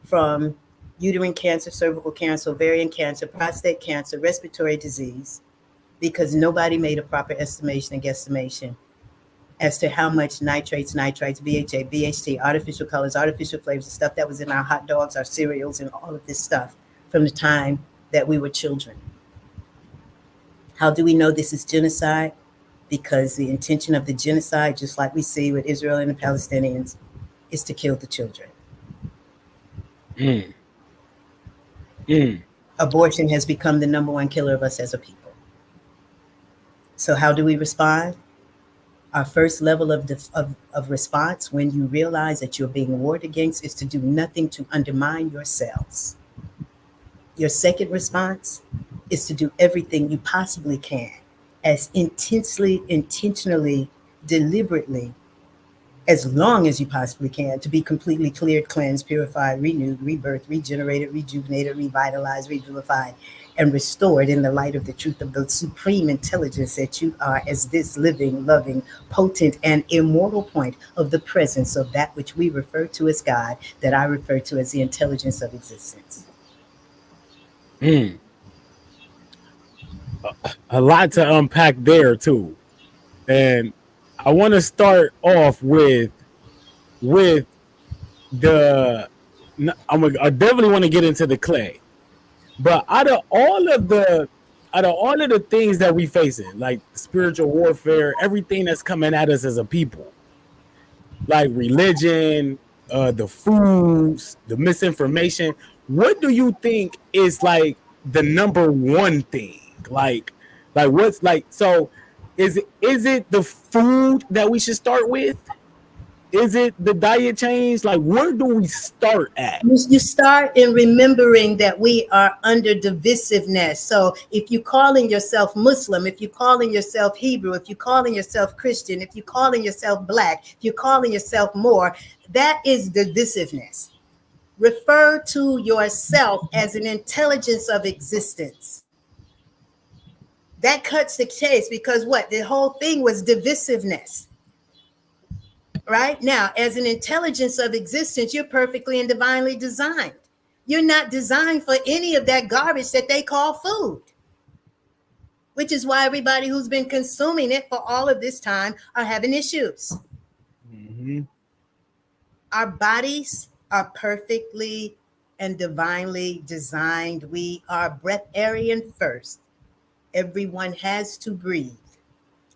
from uterine cancer, cervical cancer, ovarian cancer, prostate cancer, respiratory disease, because nobody made a proper estimation and guesstimation as to how much nitrates, nitrites, BHA, BHT, artificial colors, artificial flavors, the stuff that was in our hot dogs, our cereals, and all of this stuff from the time that we were children. How do we know this is genocide? Because the intention of the genocide, just like we see with Israel and the Palestinians, is to kill the children. Mm. Mm. Abortion has become the number one killer of us as a people. So how do we respond? Our first level of response, when you realize that you're being warred against, is to do nothing to undermine your cells. Your second response is to do everything you possibly can, as intensely, intentionally, deliberately, as long as you possibly can, to be completely cleared, cleansed, purified, renewed, rebirthed, regenerated, rejuvenated, revitalized, revivified, and restored in the light of the truth of the supreme intelligence that you are, as this living, loving, potent, and immortal point of the presence of that which we refer to as God, that I refer to as the intelligence of existence. Mm. A lot to unpack there too, and I want to start off with the. I definitely want to get into the clay, but out of all of the things that we facing, like spiritual warfare, everything that's coming at us as a people, like religion, the foods, the misinformation. What do you think is like the number one thing? Like what's like? So, is it the food that we should start with? Is it the diet change? Like, where do we start at? You start in remembering that we are under divisiveness. So if you're calling yourself Muslim, if you're calling yourself Hebrew, if you're calling yourself Christian, if you're calling yourself Black, if you're calling yourself Moor, that is divisiveness. Refer to yourself as an intelligence of existence. That cuts the chase, because what? The whole thing was divisiveness. Right now, as an intelligence of existence, you're perfectly and divinely designed. You're not designed for any of that garbage that they call food, which is why everybody who's been consuming it for all of this time are having issues. Mm-hmm. Our bodies are perfectly and divinely designed. We are breatharian first. Everyone has to breathe.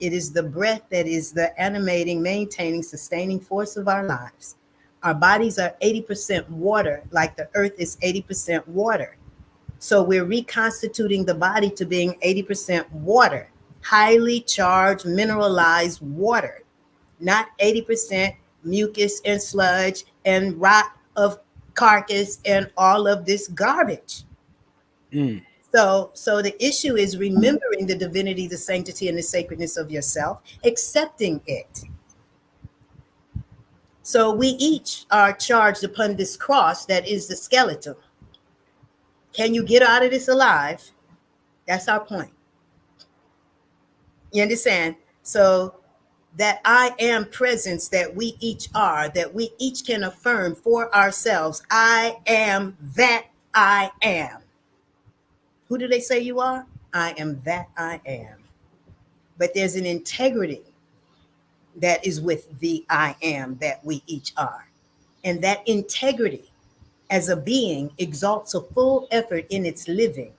It is the breath that is the animating, maintaining, sustaining force of our lives. Our bodies are 80% water, like the earth is 80% water. So we're reconstituting the body to being 80% water, highly charged, mineralized water, not 80% mucus and sludge and rot of carcass and all of this garbage. Mm. So the issue is remembering the divinity, the sanctity, and the sacredness of yourself, accepting it. So we each are charged upon this cross that is the skeleton. Can you get out of this alive? That's our point. You understand? So that I am presence that we each are, that we each can affirm for ourselves. I am that I am. Who do they say you are? I am that I am. But there's an integrity that is with the I am that we each are. And that integrity as a being exalts a full effort in its living.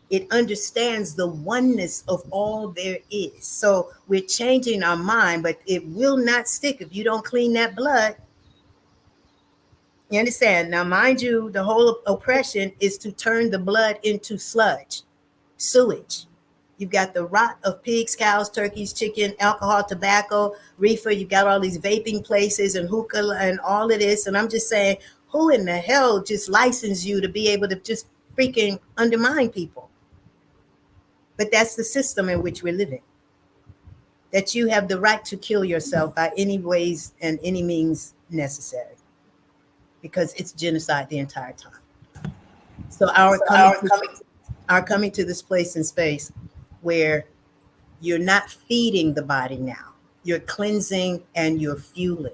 It understands the oneness of all there is. So we're changing our mind, but it will not stick if you don't clean that blood. You understand? Now, mind you, the whole oppression is to turn the blood into sludge, sewage. You've got the rot of pigs, cows, turkeys, chicken, alcohol, tobacco, reefer. You've got all these vaping places and hookah and all of this. And I'm just saying, who in the hell just licensed you to be able to just freaking undermine people? But that's the system in which we're living. That you have the right to kill yourself by any ways and any means necessary. Because it's genocide the entire time. So our coming to this place and space where you're not feeding the body now. You're cleansing and you're fueling.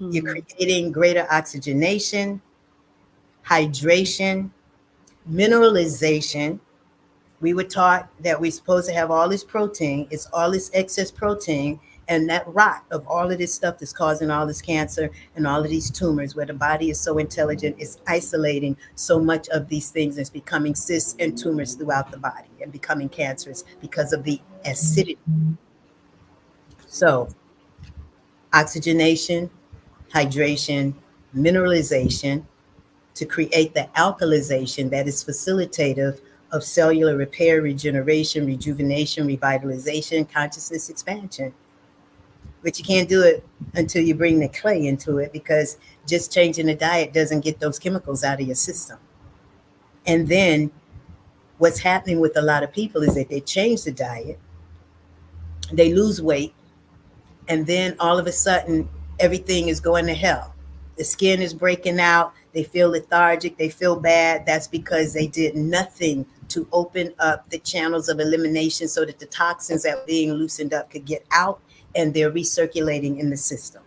Mm-hmm. You're creating greater oxygenation, hydration, mineralization. We were taught that we're supposed to have all this protein. It's all this excess protein and that rot of all of this stuff that's causing all this cancer and all of these tumors, where the body is so intelligent, it's isolating so much of these things. It's becoming cysts and tumors throughout the body and becoming cancerous because of the acidity. So oxygenation, hydration, mineralization to create the alkalization that is facilitative of cellular repair, regeneration, rejuvenation, revitalization, consciousness expansion. But you can't do it until you bring the clay into it, because just changing the diet doesn't get those chemicals out of your system. And then what's happening with a lot of people is that they change the diet, they lose weight, and then all of a sudden everything is going to hell. The skin is breaking out, they feel lethargic, they feel bad. That's because they did nothing to open up the channels of elimination so that the toxins that were being loosened up could get out, and they're recirculating in the system.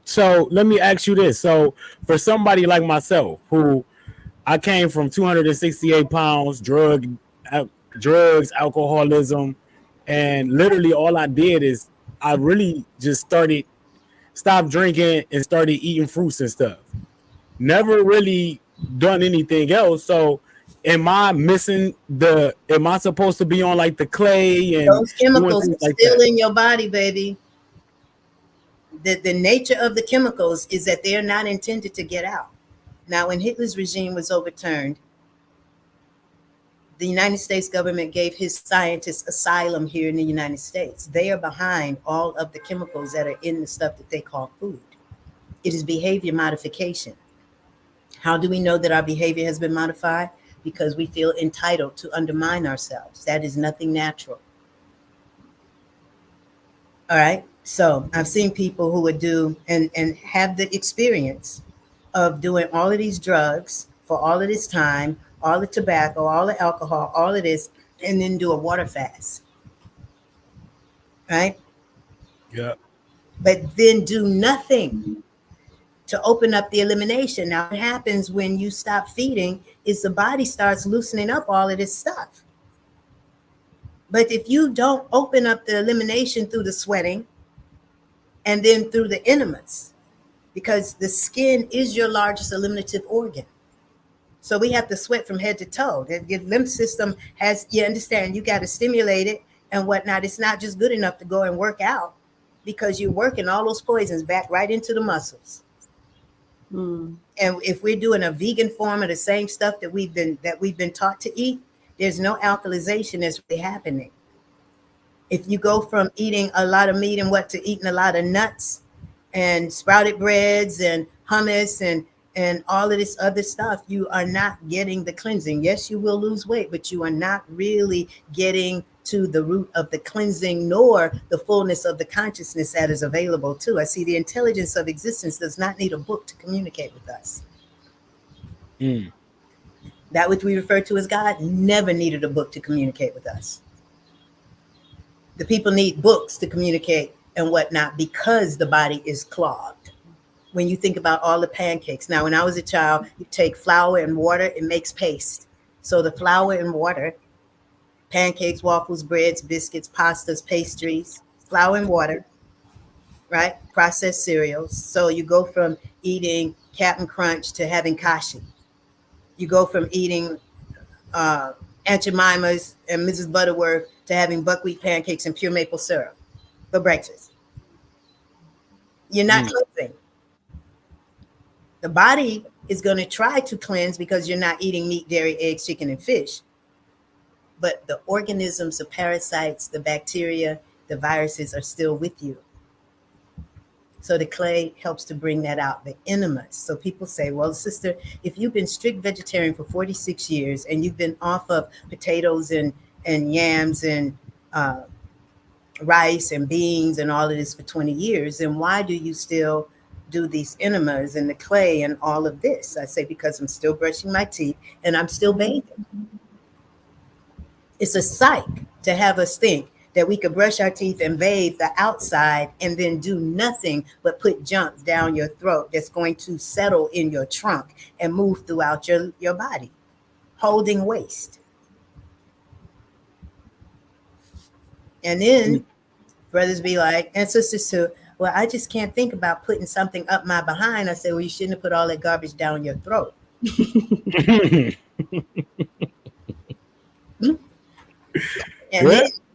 So let me ask you this. So for somebody like myself, who I came from 268 pounds, drugs, alcoholism, and literally all I did is I really just stopped drinking and started eating fruits and stuff. Never really done anything else. So am I supposed to be on like the clay and those chemicals like still that in your body, baby? The nature of the chemicals is that they're not intended to get out. Now, when Hitler's regime was overturned, the United States government gave his scientists asylum here in the United States. They are behind all of the chemicals that are in the stuff that they call food. It is behavior modification. How do we know that our behavior has been modified? Because we feel entitled to undermine ourselves. That is nothing natural. All right. So I've seen people who would do and have the experience of doing all of these drugs for all of this time, all the tobacco, all the alcohol, all of this, and then do a water fast. Right? Yeah. But then do nothing to open up the elimination. Now, what happens when you stop feeding is the body starts loosening up all of this stuff. But if you don't open up the elimination through the sweating and then through the enemas, because the skin is your largest eliminative organ. So we have to sweat from head to toe. The lymph system has, you understand, you got to stimulate it and whatnot. It's not just good enough to go and work out, because you're working all those poisons back right into the muscles. And if we're doing a vegan form of the same stuff that we've been taught to eat, there's no alkalization that's really happening. If you go from eating a lot of meat and to eating a lot of nuts and sprouted breads and hummus and all of this other stuff, you are not getting the cleansing. Yes, you will lose weight, but you are not really getting to the root of the cleansing, nor the fullness of the consciousness that is available to us. See, the intelligence of existence does not need a book to communicate with us. That which we refer to as God never needed a book to communicate with us. The people need books to communicate and whatnot because the body is clogged. When you think about all the pancakes. Now, when I was a child, you take flour and water, it makes paste. So the flour and water, pancakes, waffles, breads, biscuits, pastas, pastries, flour and water, right? Processed cereals. So you go from eating Captain Crunch to having kashi. You go from eating Aunt Jemima's and Mrs. Butterworth to having buckwheat pancakes and pure maple syrup for breakfast. You're not cleansing. The body is going to try to cleanse because you're not eating meat, dairy, eggs, chicken, and fish. But the organisms, the parasites, the bacteria, the viruses are still with you. So the clay helps to bring that out, the enemas. So people say, well, sister, if you've been strict vegetarian for 46 years and you've been off of potatoes and yams and rice and beans and all of this for 20 years, then why do you still do these enemas and the clay and all of this? I say, because I'm still brushing my teeth and I'm still bathing. It's a psych to have us think that we could brush our teeth and bathe the outside and then do nothing but put junk down your throat that's going to settle in your trunk and move throughout your body, holding waste. And then brothers be like, and sisters too, well, I just can't think about putting something up my behind. I said, well, you shouldn't have put all that garbage down your throat.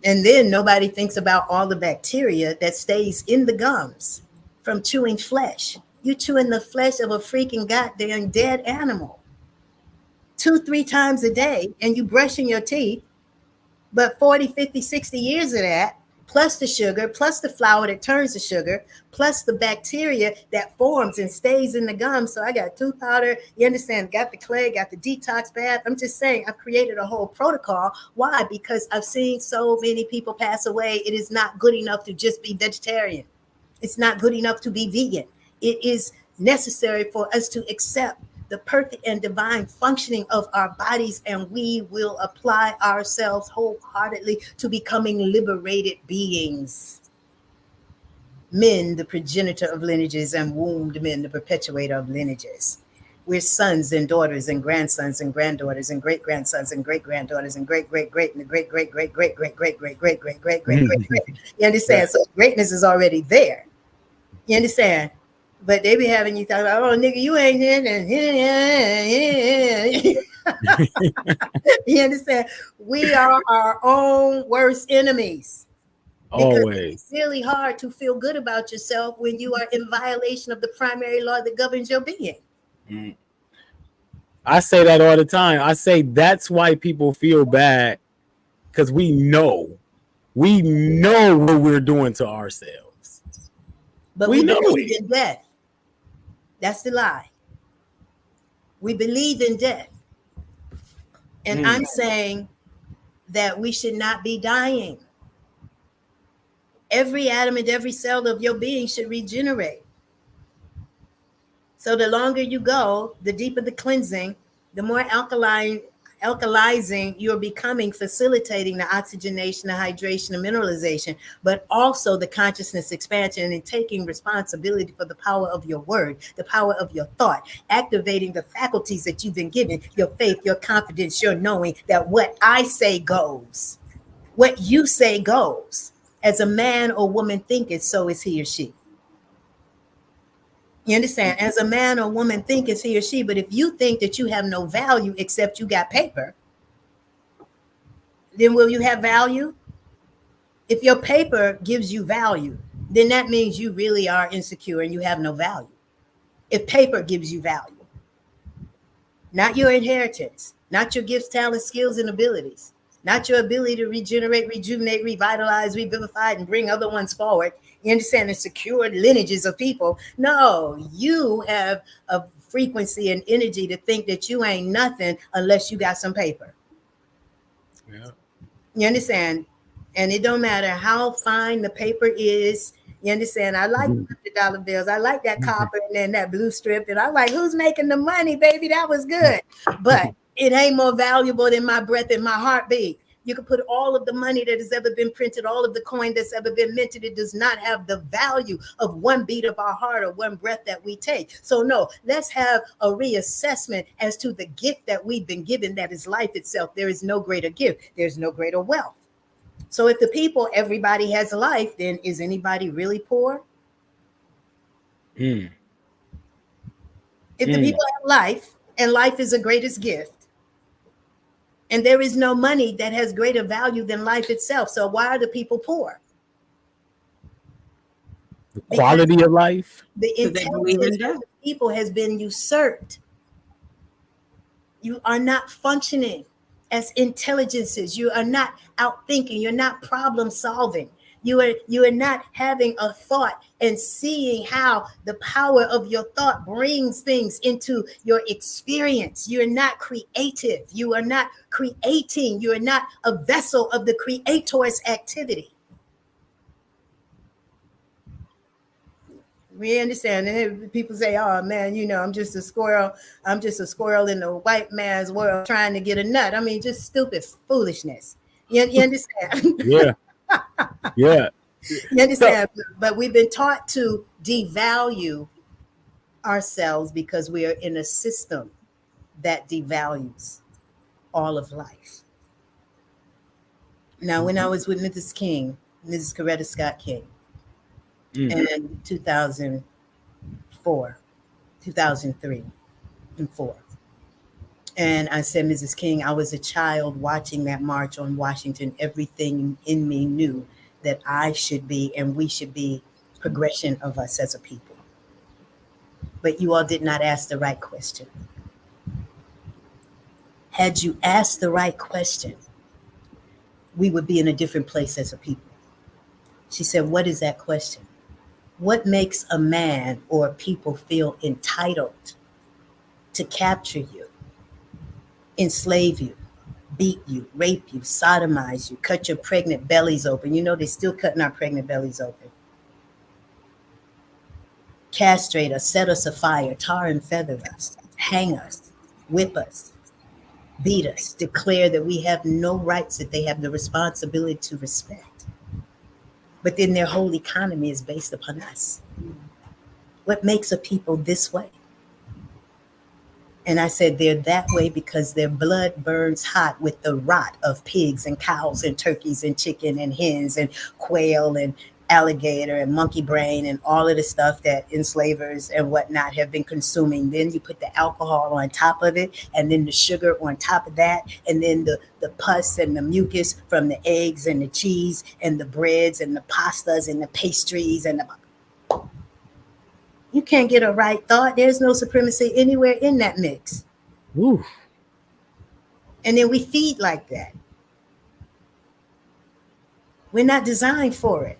And then nobody thinks about all the bacteria that stays in the gums from chewing flesh. You chewing the flesh of a freaking goddamn dead animal 2-3 times a day, and you brushing your teeth. But 40, 50, 60 years of that, plus the sugar, plus the flour that turns to sugar, plus the bacteria that forms and stays in the gums. So I got tooth powder, you understand, got the clay, got the detox bath. I'm just saying, I've created a whole protocol. Why? Because I've seen so many people pass away. It is not good enough to just be vegetarian. It's not good enough to be vegan. It is necessary for us to accept the perfect and divine functioning of our bodies, and we will apply ourselves wholeheartedly to becoming liberated beings. Men, the progenitor of lineages, and wombed men, the perpetuator of lineages. We're sons and daughters and grandsons and granddaughters and great-grandsons and great-granddaughters and great-great-great and the great-great-great-great-great-great-great-great-great-great-great. You understand? So greatness is already there. You understand? But they be having you talk about, oh, nigga, you ain't in. You understand? We are our own worst enemies. Because Always. it's really hard to feel good about yourself when you are in violation of the primary law that governs your being. I say that all the time. I say that's why people feel bad, because we know what we're doing to ourselves. But we believe in death. That's the lie. We believe in death. And I'm saying that we should not be dying. Every atom and every cell of your being should regenerate. So the longer you go, the deeper the cleansing, the more alkalizing you're becoming, facilitating the oxygenation, the hydration, the mineralization, but also the consciousness expansion and taking responsibility for the power of your word, the power of your thought, activating the faculties that you've been given, your faith, your confidence, your knowing that what I say goes, what you say goes. As a man or woman thinketh, so is he or she. You understand? As a man or woman thinketh, he or she. But if you think that you have no value except you got paper, then will you have value? If your paper gives you value, then that means you really are insecure and you have no value. If paper gives you value, not your inheritance, not your gifts, talents, skills, and abilities, not your ability to regenerate, rejuvenate, revitalize, revivify, and bring other ones forward. You understand the secured lineages of people. No, you have a frequency and energy to think that you ain't nothing unless you got some paper. Yeah. You understand? And it don't matter how fine the paper is. You understand? I like $50 bills. I like that copper and then that blue strip. And I'm like, who's making the money, baby? That was good. But it ain't more valuable than my breath and my heartbeat. You could put all of the money that has ever been printed, all of the coin that's ever been minted. It does not have the value of one beat of our heart or one breath that we take. So no, let's have a reassessment as to the gift that we've been given, that is life itself. There is no greater gift. There's no greater wealth. So if the people, everybody has life, then is anybody really poor? If the people have life, and life is the greatest gift, and there is no money that has greater value than life itself, so why are the people poor? The quality of life. The intelligence of the people has been usurped. You are not functioning as intelligences. You are not outthinking. You're not problem solving. You are not having a thought and seeing how the power of your thought brings things into your experience. You are not creative. You are not creating. You are not a vessel of the creator's activity. We understand. And people say, oh man, you know, I'm just a squirrel. I'm just a squirrel in the white man's world trying to get a nut. I mean, just stupid foolishness. You understand? Yeah. Yeah. You understand? But we've been taught to devalue ourselves because we are in a system that devalues all of life. Now, when I was with Mrs. King, Mrs. Coretta Scott King, in 2004, 2003 and 4. And I said, Mrs. King, I was a child watching that march on Washington. Everything in me knew that I should be and we should be progression of us as a people. But you all did not ask the right question. Had you asked the right question, we would be in a different place as a people. She said, what is that question? What makes a man or people feel entitled to capture you, enslave you, beat you, rape you, sodomize you, cut your pregnant bellies open? You know, they're still cutting our pregnant bellies open. Castrate us, set us afire, tar and feather us, hang us, whip us, beat us, declare that we have no rights, that they have the responsibility to respect. But then their whole economy is based upon us. What makes a people this way? And I said, they're that way because their blood burns hot with the rot of pigs and cows and turkeys and chicken and hens and quail and alligator and monkey brain and all of the stuff that enslavers and whatnot have been consuming. Then you put the alcohol on top of it, and then the sugar on top of that, and then the pus and the mucus from the eggs and the cheese and the breads and the pastas and the pastries and the... You can't get a right thought. There's no supremacy anywhere in that mix. Ooh. And then we feed like that. We're not designed for it.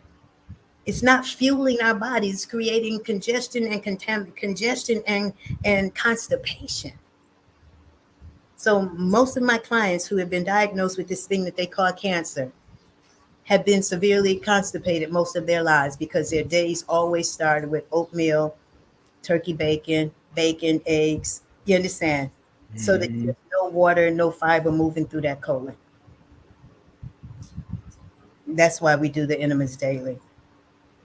It's not fueling our bodies, it's creating congestion and constipation. So most of my clients who have been diagnosed with this thing that they call cancer have been severely constipated most of their lives because their days always started with oatmeal, turkey bacon, eggs. You understand? Mm-hmm. So that there's no water, no fiber moving through that colon. That's why we do the enemas daily.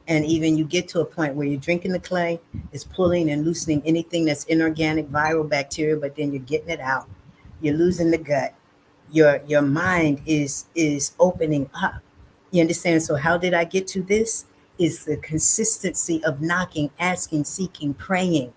And even you get to a point where you're drinking the clay, it's pulling and loosening anything that's inorganic, viral bacteria, but then you're getting it out. You're losing the gut. Your mind is opening up. You understand? So how did I get to this? Is the consistency of knocking, asking, seeking, praying,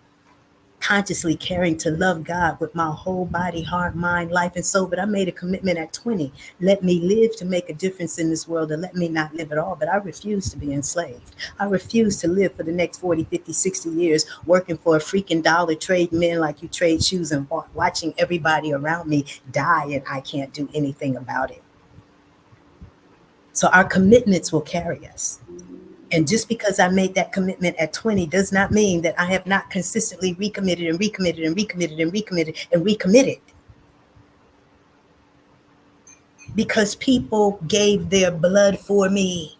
consciously caring to love God with my whole body, heart, mind, life, and soul. But I made a commitment at 20. Let me live to make a difference in this world, and let me not live at all. But I refuse to be enslaved. I refuse to live for the next 40, 50, 60 years working for a freaking dollar, trading men like you trade shoes, and watching everybody around me die, and I can't do anything about it. So our commitments will carry us. And just because I made that commitment at 20 does not mean that I have not consistently recommitted and recommitted and recommitted and recommitted and recommitted. Because people gave their blood for me.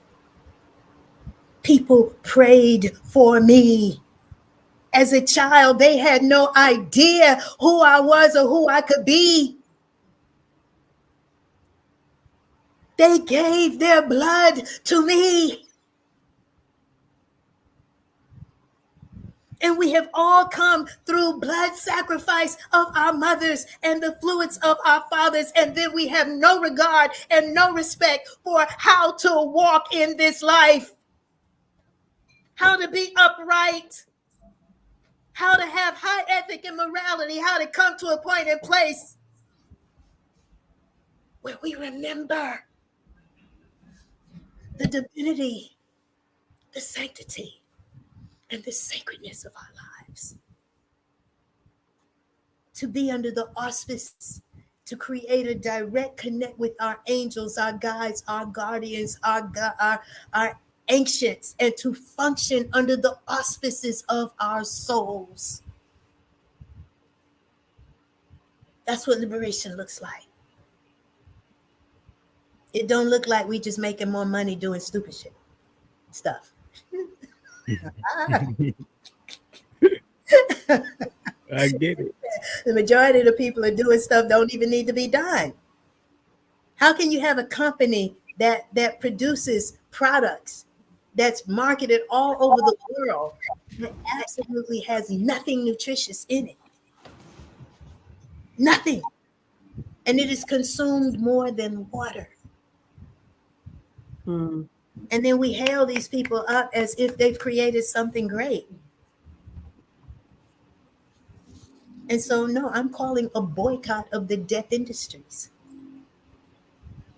People prayed for me. As a child, they had no idea who I was or who I could be. They gave their blood to me. And we have all come through blood sacrifice of our mothers and the fluids of our fathers. And then we have no regard and no respect for how to walk in this life, how to be upright, how to have high ethic and morality, how to come to a point and place where we remember the divinity, the sanctity, and the sacredness of our lives. To be under the auspices, to create a direct connect with our angels, our guides, our guardians, our ancients, and to function under the auspices of our souls. That's what liberation looks like. It don't look like we just making more money doing stupid shit stuff. I get it. The majority of the people are doing stuff don't even need to be done. How can you have a company that produces products that's marketed all over the world that absolutely has nothing nutritious in it? Nothing. And it is consumed more than water. And then we hail these people up as if they've created something great. And so, no, I'm calling a boycott of the death industries.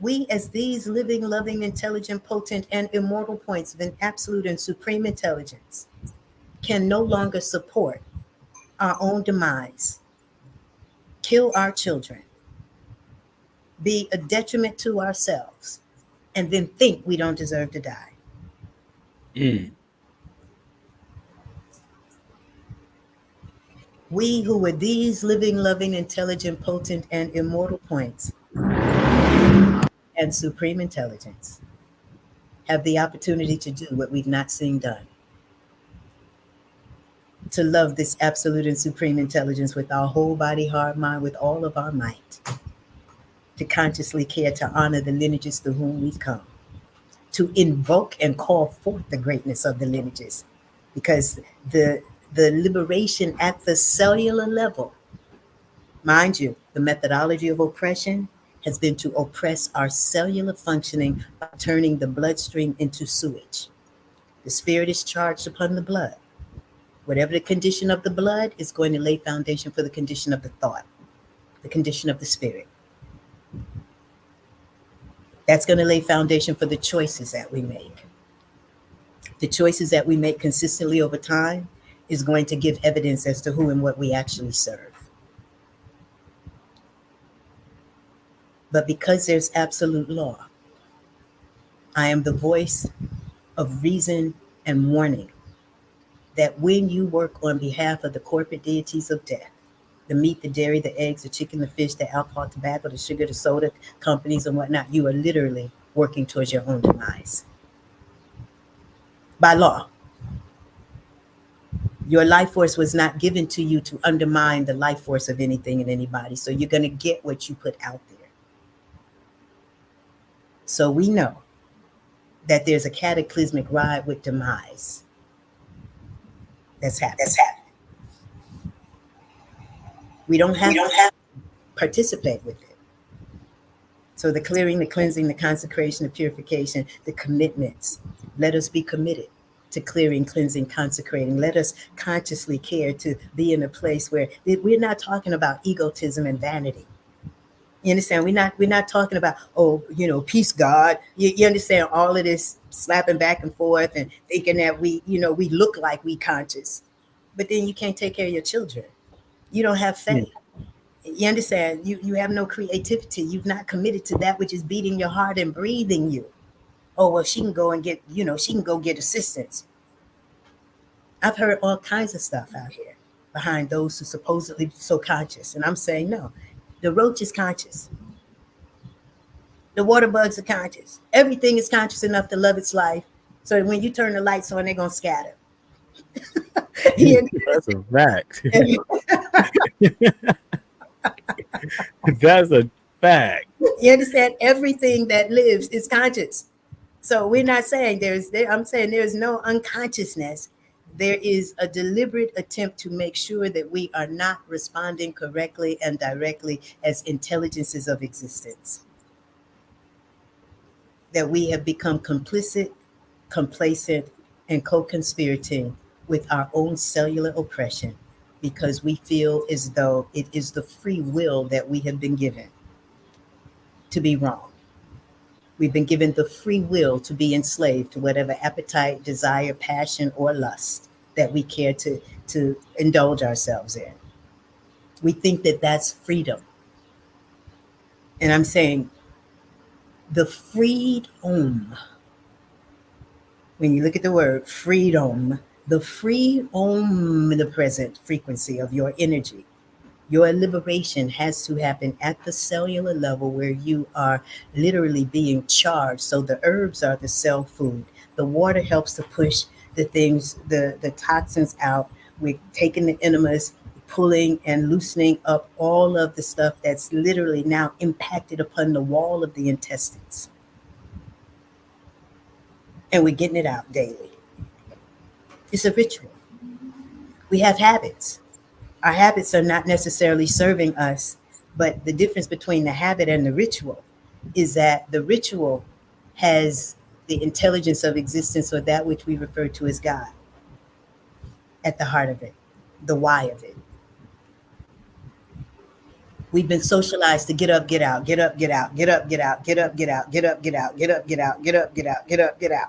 We, as these living, loving, intelligent, potent, and immortal points of an absolute and supreme intelligence, can no longer support our own demise, kill our children, be a detriment to ourselves, and then think we don't deserve to die. We who were these living, loving, intelligent, potent, and immortal points and supreme intelligence have the opportunity to do what we've not seen done. To love this absolute and supreme intelligence with our whole body, heart, mind, with all of our might. To consciously care to honor the lineages through whom we've come. To invoke and call forth the greatness of the lineages. Because the liberation at the cellular level, mind you, the methodology of oppression has been to oppress our cellular functioning by turning the bloodstream into sewage. The spirit is charged upon the blood. Whatever the condition of the blood is going to lay foundation for the condition of the thought, the condition of the spirit. That's going to lay foundation for the choices that we make. The choices that we make consistently over time is going to give evidence as to who and what we actually serve. But because there's absolute law, I am the voice of reason and warning that when you work on behalf of the corporate deities of death, the meat, the dairy, the eggs, the chicken, the fish, the alcohol, tobacco, the sugar, the soda companies and whatnot, you are literally working towards your own demise. By law. Your life force was not given to you to undermine the life force of anything and anybody. So you're going to get what you put out there. So we know that there's a cataclysmic ride with demise that's happening. We don't have to participate with it. So the clearing, the cleansing, the consecration, the purification, the commitments. Let us be committed to clearing, cleansing, consecrating. Let us consciously care to be in a place where we're not talking about egotism and vanity. You understand? We're not talking about, peace, God. You understand all of this slapping back and forth and thinking that we look like we conscious, but then you can't take care of your children. You don't have faith. You understand? You have no creativity. You've not committed to that which is beating your heart and breathing you. Oh, well, she can go and get, she can go get assistance. I've heard all kinds of stuff out here behind those who supposedly so conscious. And I'm saying, no, the roach is conscious. The water bugs are conscious. Everything is conscious enough to love its life. So when you turn the lights on, they're going to scatter. That's a fact. That's a fact. You understand? Everything that lives is conscious. So we're not saying I'm saying there's no unconsciousness. There is a deliberate attempt to make sure that we are not responding correctly and directly as intelligences of existence. That we have become complicit, complacent, and co-conspirating with our own cellular oppression because we feel as though it is the free will that we have been given to be wrong. We've been given the free will to be enslaved to whatever appetite, desire, passion, or lust that we care to indulge ourselves in. We think that that's freedom. And I'm saying the freedom, when you look at the word freedom, the freedom, the present frequency of your energy, your liberation has to happen at the cellular level where you are literally being charged. So the herbs are the cell food. The water helps to push the things, the toxins out. We're taking the enemas, pulling and loosening up all of the stuff that's literally now impacted upon the wall of the intestines. And we're getting it out daily. It's a ritual. We have habits. Our habits are not necessarily serving us, but the difference between the habit and the ritual is that the ritual has the intelligence of existence, or that which we refer to as God, at the heart of it, the why of it. We've been socialized to get up, get out, get up, get out, get up, get out, get up, get out, get up, get out, get up, get out, get up, get out, get up, get out.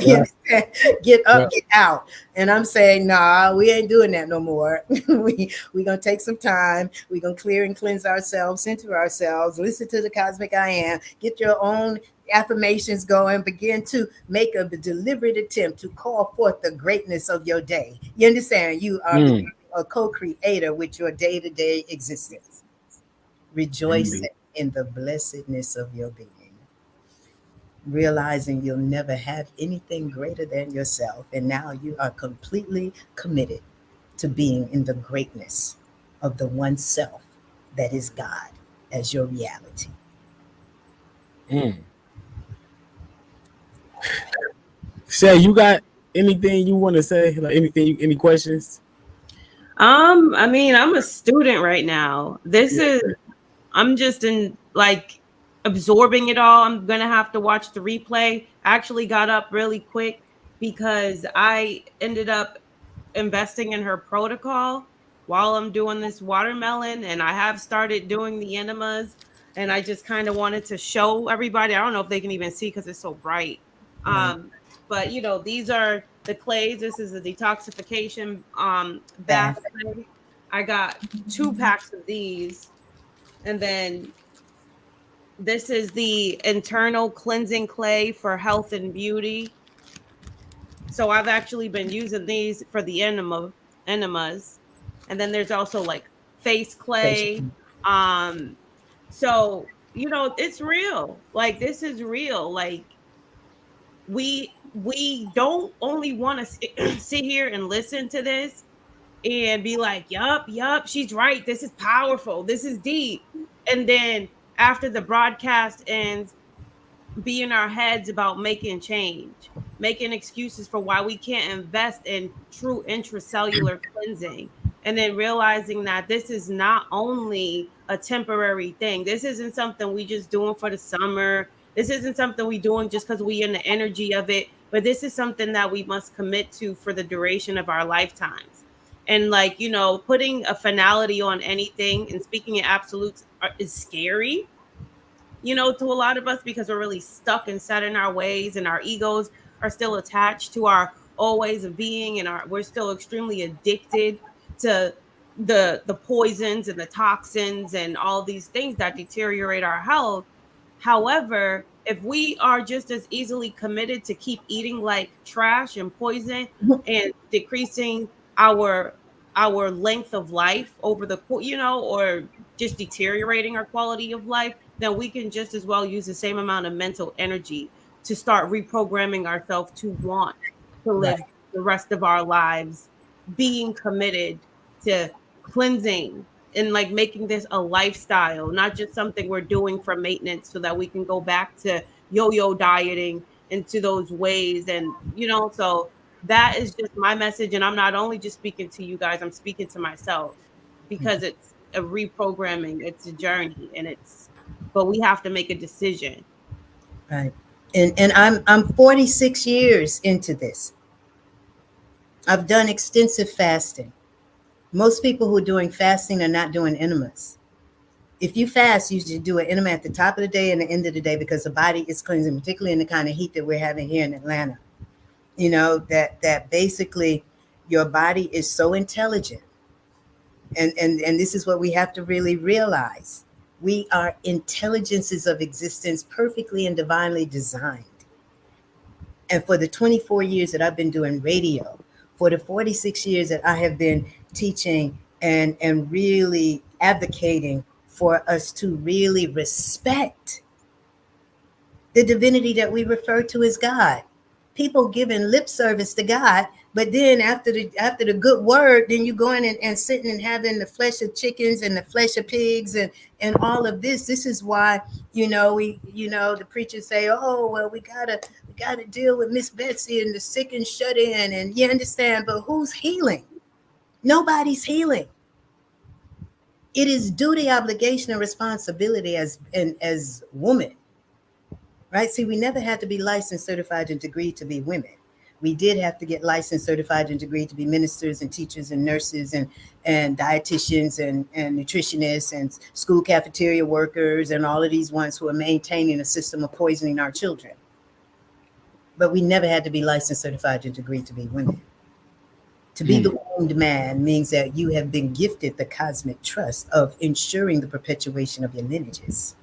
You understand? Get up, get out. And I'm saying, nah, we ain't doing that no more. we gonna take some time. We're gonna clear and cleanse ourselves, center ourselves, listen to the cosmic I am, get your own affirmations going, begin to make a deliberate attempt to call forth the greatness of your day. You understand? You are a co-creator with your day-to-day existence. Rejoicing in the blessedness of your being, realizing you'll never have anything greater than yourself, and now you are completely committed to being in the greatness of the one self that is God as your reality. Shay, you got anything you want to say? Like anything? Any questions? I mean, I'm a student right now. I'm just in like absorbing it all. I'm gonna have to watch the replay. I actually got up really quick because I ended up investing in her protocol while I'm doing this watermelon, and I have started doing the enemas, and I just kind of wanted to show everybody. I don't know if they can even see because it's so bright. But you know, these are the clays. This is a detoxification bath clay. I got 2 packs of these. And then this is the internal cleansing clay for health and beauty. So I've actually been using these for the enemas. And then there's also like face clay. So, you know, it's real. Like this is real. Like we don't only want to sit here and listen to this and be like, yup, she's right. This is powerful. This is deep. And then after the broadcast ends, be in our heads about making change, making excuses for why we can't invest in true intracellular cleansing. And then realizing that this is not only a temporary thing. This isn't something we just doing for the summer. This isn't something we doing just because we in the energy of it. But this is something that we must commit to for the duration of our lifetimes. And like, you know, putting a finality on anything and speaking in absolutes is scary, you know, to a lot of us because we're really stuck and set in our ways, and our egos are still attached to our old ways of being, and we're still extremely addicted to the poisons and the toxins and all these things that deteriorate our health. However, if we are just as easily committed to keep eating like trash and poison and decreasing our length of life over the, you know, or just deteriorating our quality of life, then we can just as well use the same amount of mental energy to start reprogramming ourselves to want to live the rest of our lives being committed to cleansing and like making this a lifestyle, not just something we're doing for maintenance so that we can go back to yo-yo dieting into those ways. And so that is just my message. And I'm not only just speaking to you guys, I'm speaking to myself, because it's a reprogramming, it's a journey, but we have to make a decision. Right. And I'm 46 years into this. I've done extensive fasting. Most people who are doing fasting are not doing enemas. If you fast, you should do an enema at the top of the day and the end of the day, because the body is cleansing, particularly in the kind of heat that we're having here in Atlanta. That basically your body is so intelligent. And this is what we have to really realize. We are intelligences of existence, perfectly and divinely designed. And for the 24 years that I've been doing radio, for the 46 years that I have been teaching and really advocating for us to really respect the divinity that we refer to as God. People giving lip service to God, but then after the good word, then you go in and sitting and having the flesh of chickens and the flesh of pigs and all of this. This is why the preachers say, oh well, we gotta deal with Miss Betsy and the sick and shut in, and you understand, but who's healing? Nobody's healing. It is duty, obligation, and responsibility as women. Right? See, we never had to be licensed, certified, and degreed to be women. We did have to get licensed, certified, and degreed to be ministers and teachers and nurses and dietitians and nutritionists and school cafeteria workers and all of these ones who are maintaining a system of poisoning our children. But we never had to be licensed, certified, and degreed to be women. To be the wombed man means that you have been gifted the cosmic trust of ensuring the perpetuation of your lineages.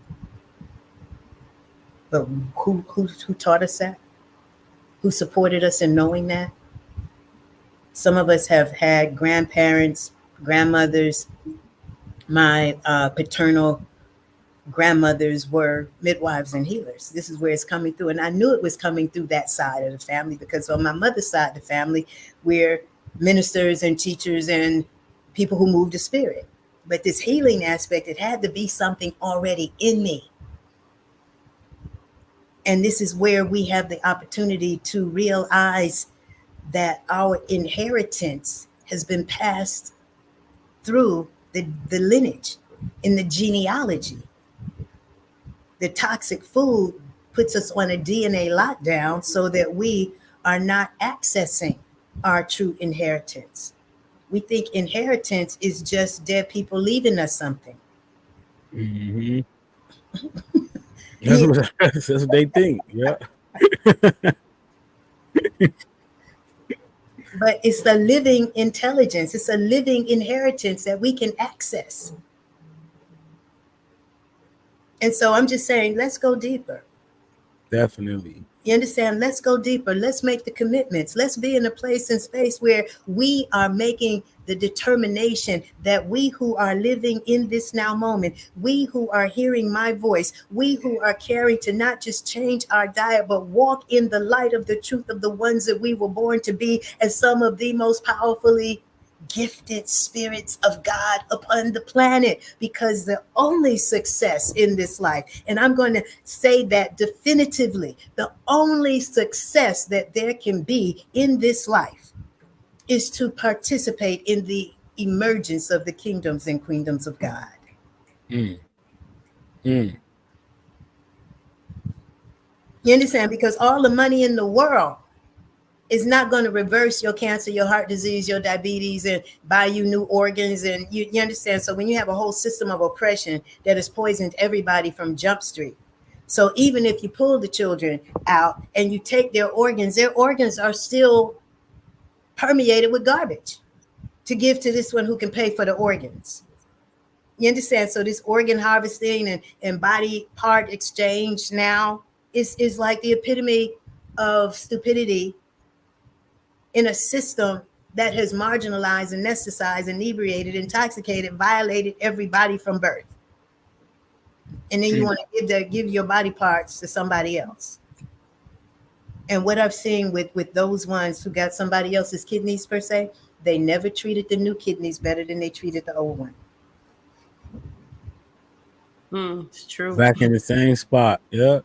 But who taught us that? Who supported us in knowing that? Some of us have had grandparents, grandmothers. My paternal grandmothers were midwives and healers. This is where it's coming through. And I knew it was coming through that side of the family, because on my mother's side of the family, we're ministers and teachers and people who move the spirit. But this healing aspect, it had to be something already in me. And this is where we have the opportunity to realize that our inheritance has been passed through the lineage, in the genealogy. The toxic food puts us on a DNA lockdown so that we are not accessing our true inheritance. We think inheritance is just dead people leaving us something. Mm-hmm. That's what they think. Yeah. But it's the living intelligence. It's a living inheritance that we can access. And so I'm just saying, let's go deeper. Definitely. You understand? Let's go deeper. Let's make the commitments. Let's be in a place and space where we are making the determination that we who are living in this now moment, we who are hearing my voice, we who are caring to not just change our diet, but walk in the light of the truth of the ones that we were born to be, as some of the most powerfully gifted spirits of God upon the planet, because the only success in this life, and I'm going to say that definitively, the only success that there can be in this life is to participate in the emergence of the kingdoms and queendoms of God. You understand? Because all the money in the world is not going to reverse your cancer, your heart disease, your diabetes, and buy you new organs. And you understand? So when you have a whole system of oppression that has poisoned everybody from Jump Street. So even if you pull the children out and you take their organs are still permeated with garbage to give to this one who can pay for the organs. You understand? So this organ harvesting and body part exchange now is like the epitome of stupidity in a system that has marginalized, anesthetized, inebriated, intoxicated, violated everybody from birth. And then you want to give your body parts to somebody else. And what I've seen with those ones who got somebody else's kidneys per se, they never treated the new kidneys better than they treated the old one. It's true. Back in the same spot. Yeah.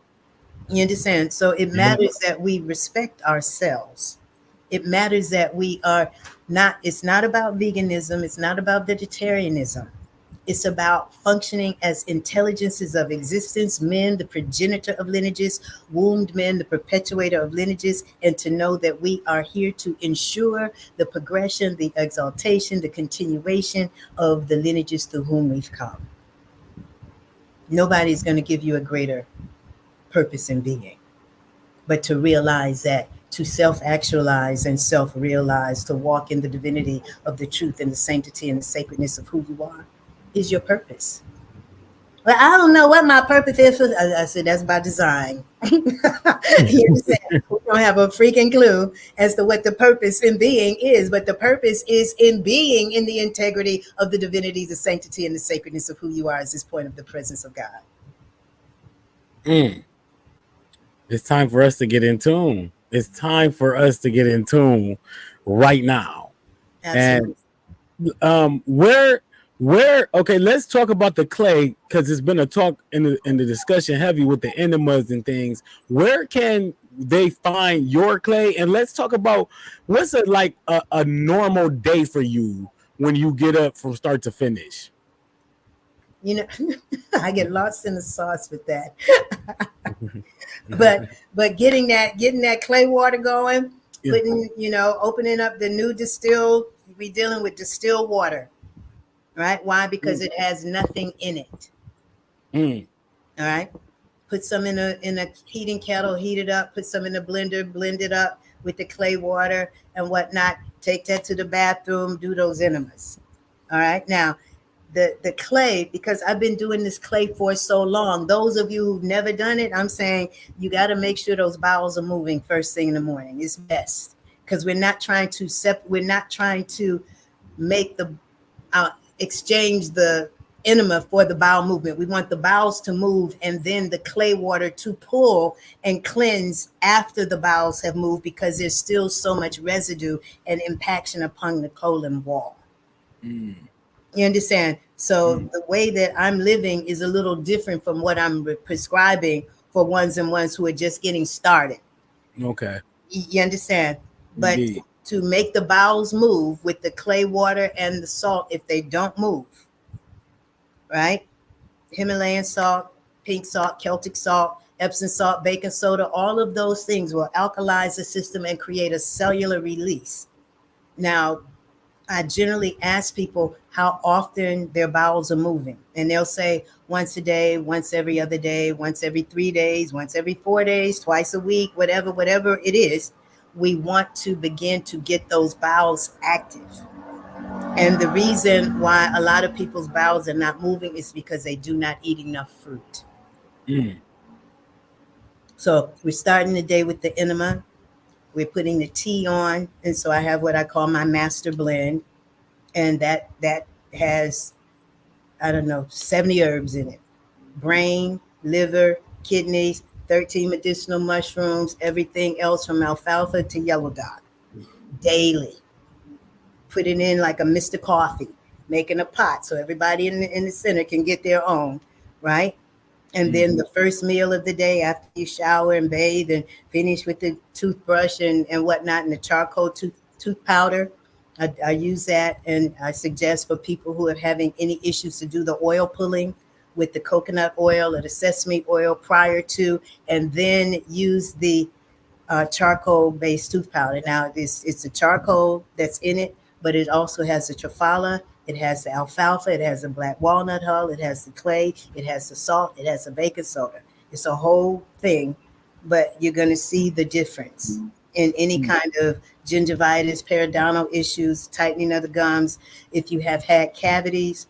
You understand? So it Yeah. matters that we respect ourselves. It matters that we are not, it's not about veganism, it's not about vegetarianism. It's about functioning as intelligences of existence, men, the progenitor of lineages, wombed men, the perpetuator of lineages, and to know that we are here to ensure the progression, the exaltation, the continuation of the lineages through whom we've come. Nobody's going to give you a greater purpose in being, but to realize that, to self-actualize and self-realize, to walk in the divinity of the truth and the sanctity and the sacredness of who you are is your purpose. Well, I don't know what my purpose is. I said, that's by design. You understand? We don't have a freaking clue as to what the purpose in being is, but the purpose is in being in the integrity of the divinity, the sanctity, and the sacredness of who you are as this point of the presence of God. It's time for us to get in tune. It's time for us to get in tune right now. Absolutely. And where okay, let's talk about the clay, because it's been a talk in the discussion heavy with the enemas and things. Where can they find your clay? And let's talk about what's it like a normal day for you when you get up from start to finish. You know, I get lost in the sauce with that. but getting that clay water going, Yeah. putting, opening up the new distilled, we dealing with distilled water, right? Why? Because it has nothing in it. All right. Put some in a heating kettle, heat it up, put some in a blender, blend it up with the clay water and whatnot. Take that to the bathroom, do those enemas. All right. Now, the clay, because I've been doing this clay for so long, those of you who've never done it, I'm saying you got to make sure those bowels are moving first thing in the morning. It's best, because we're not trying to make the exchange the enema for the bowel movement. We want the bowels to move and then the clay water to pull and cleanse after the bowels have moved, because there's still so much residue and impaction upon the colon wall. You understand? So the way that I'm living is a little different from what I'm prescribing for ones and ones who are just getting started. Okay. You understand? But Indeed. to make the bowels move with the clay water and the salt, if they don't move, right? Himalayan salt, pink salt, Celtic salt, Epsom salt, baking soda, all of those things will alkalize the system and create a cellular release. Now, I generally ask people how often their bowels are moving. And they'll say once a day, once every other day, once every 3 days, once every 4 days, twice a week, whatever it is. We want to begin to get those bowels active. And the reason why a lot of people's bowels are not moving is because they do not eat enough fruit. So we're starting the day with the enema. We're putting the tea on. And so I have what I call my master blend. And that has, 70 herbs in it. Brain, liver, kidneys, 13 medicinal mushrooms, everything else from alfalfa to yellow dog. Daily. Put it in like a Mr. Coffee, making a pot so everybody in the center can get their own, right? And then the first meal of the day after you shower and bathe and finish with the toothbrush and whatnot, and the charcoal tooth powder, I use that. And I suggest for people who are having any issues to do the oil pulling with the coconut oil or the sesame oil prior to, and then use the charcoal-based tooth powder. Now, it's the charcoal that's in it, but it also has the triphala, it has the alfalfa, it has the black walnut hull, it has the clay, it has the salt, it has the baking soda. It's a whole thing, but you're going to see the difference in any kind of gingivitis, periodontal issues, tightening of the gums. If you have had cavities,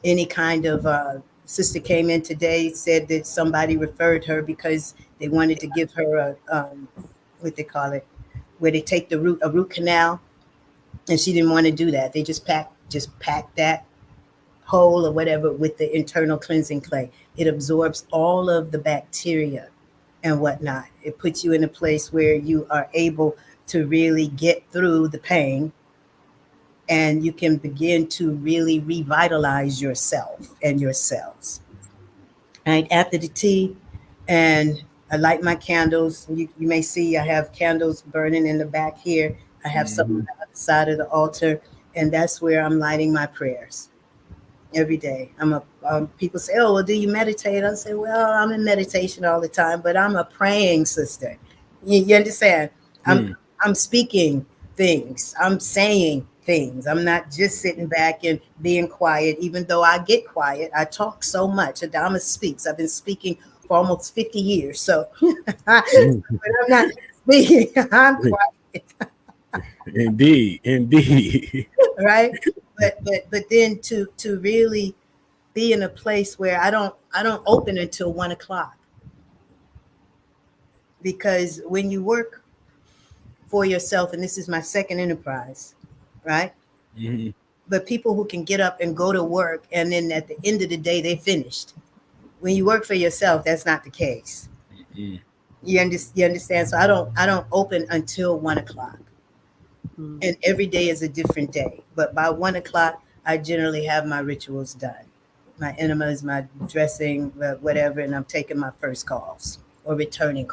any kind of sister came in today, said that somebody referred her because they wanted to give her what they call it, where they take a root canal, and she didn't want to do that. They just pack that hole or whatever with the internal cleansing clay. It absorbs all of the bacteria and whatnot. It puts you in a place where you are able to really get through the pain and you can begin to really revitalize yourself and your cells. Right after the tea, and I light my candles. You may see I have candles burning in the back here. I have some on the other side of the altar, and that's where I'm lighting my prayers every day. People say, "Oh, well, do you meditate?" I say, "Well, I'm in meditation all the time, but I'm a praying sister." You understand? I'm speaking things. I'm saying things. I'm not just sitting back and being quiet, even though I get quiet. I talk so much. Adama speaks. I've been speaking for almost 50 years. So when I'm not speaking, I'm quiet. Indeed. Right? But then to really be in a place where I don't open until 1 o'clock. Because when you work for yourself, and this is my second enterprise, right? But people who can get up and go to work, and then at the end of the day, they finished. When you work for yourself, that's not the case. You understand? So I don't open until 1 o'clock. And every day is a different day. But by 1 o'clock, I generally have my rituals done. My enemas, my dressing, whatever, and I'm taking my first calls or returning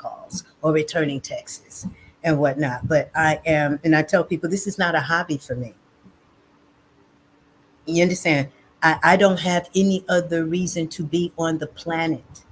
texts and whatnot. But I am, and I tell people, this is not a hobby for me. You understand? I don't have any other reason to be on the planet.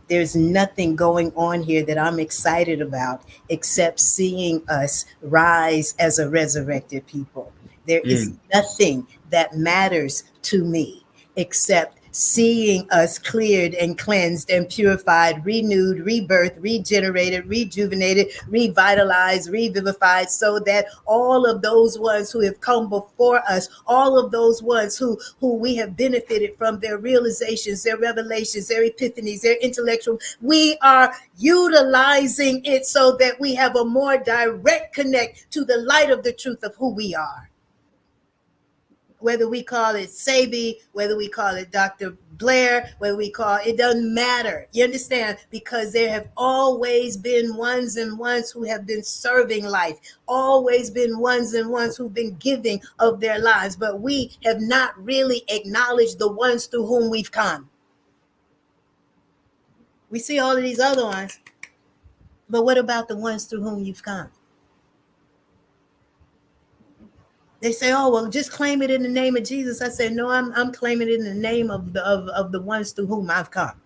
There's nothing going on here that I'm excited about except seeing us rise as a resurrected people. There is nothing that matters to me except seeing us cleared and cleansed and purified, renewed, rebirthed, regenerated, rejuvenated, revitalized, revivified, so that all of those ones who have come before us, all of those ones who we have benefited from their realizations, their revelations, their epiphanies, their intellectual, we are utilizing it so that we have a more direct connect to the light of the truth of who we are. Whether we call it Sabi, whether we call it Dr. Blair, whether we call it doesn't matter. You understand? Because there have always been ones and ones who have been serving life, always been ones and ones who've been giving of their lives. But we have not really acknowledged the ones through whom we've come. We see all of these other ones, but what about the ones through whom you've come? They say, "Oh, well, just claim it in the name of Jesus." I say, "No, I'm claiming it in the name of the ones through whom I've come."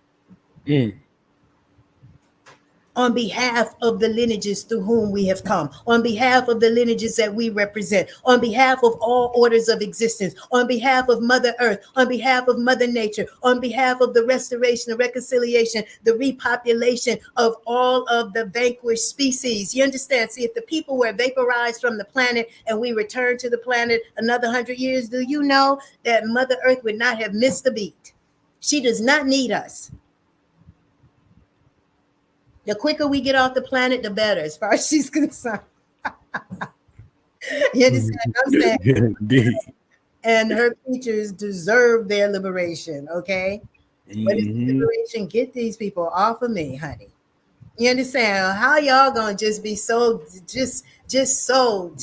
On behalf of the lineages through whom we have come, on behalf of the lineages that we represent, on behalf of all orders of existence, on behalf of Mother Earth, on behalf of Mother Nature, on behalf of the restoration, the reconciliation, the repopulation of all of the vanquished species. You understand? See, if the people were vaporized from the planet and we return to the planet another 100 years, do you know that Mother Earth would not have missed a beat? She does not need us. The quicker we get off the planet, the better, as far as she's concerned. You understand what I'm saying? And her creatures deserve their liberation, okay? What is liberation? Get these people off of me, honey. You understand? How y'all gonna just be so so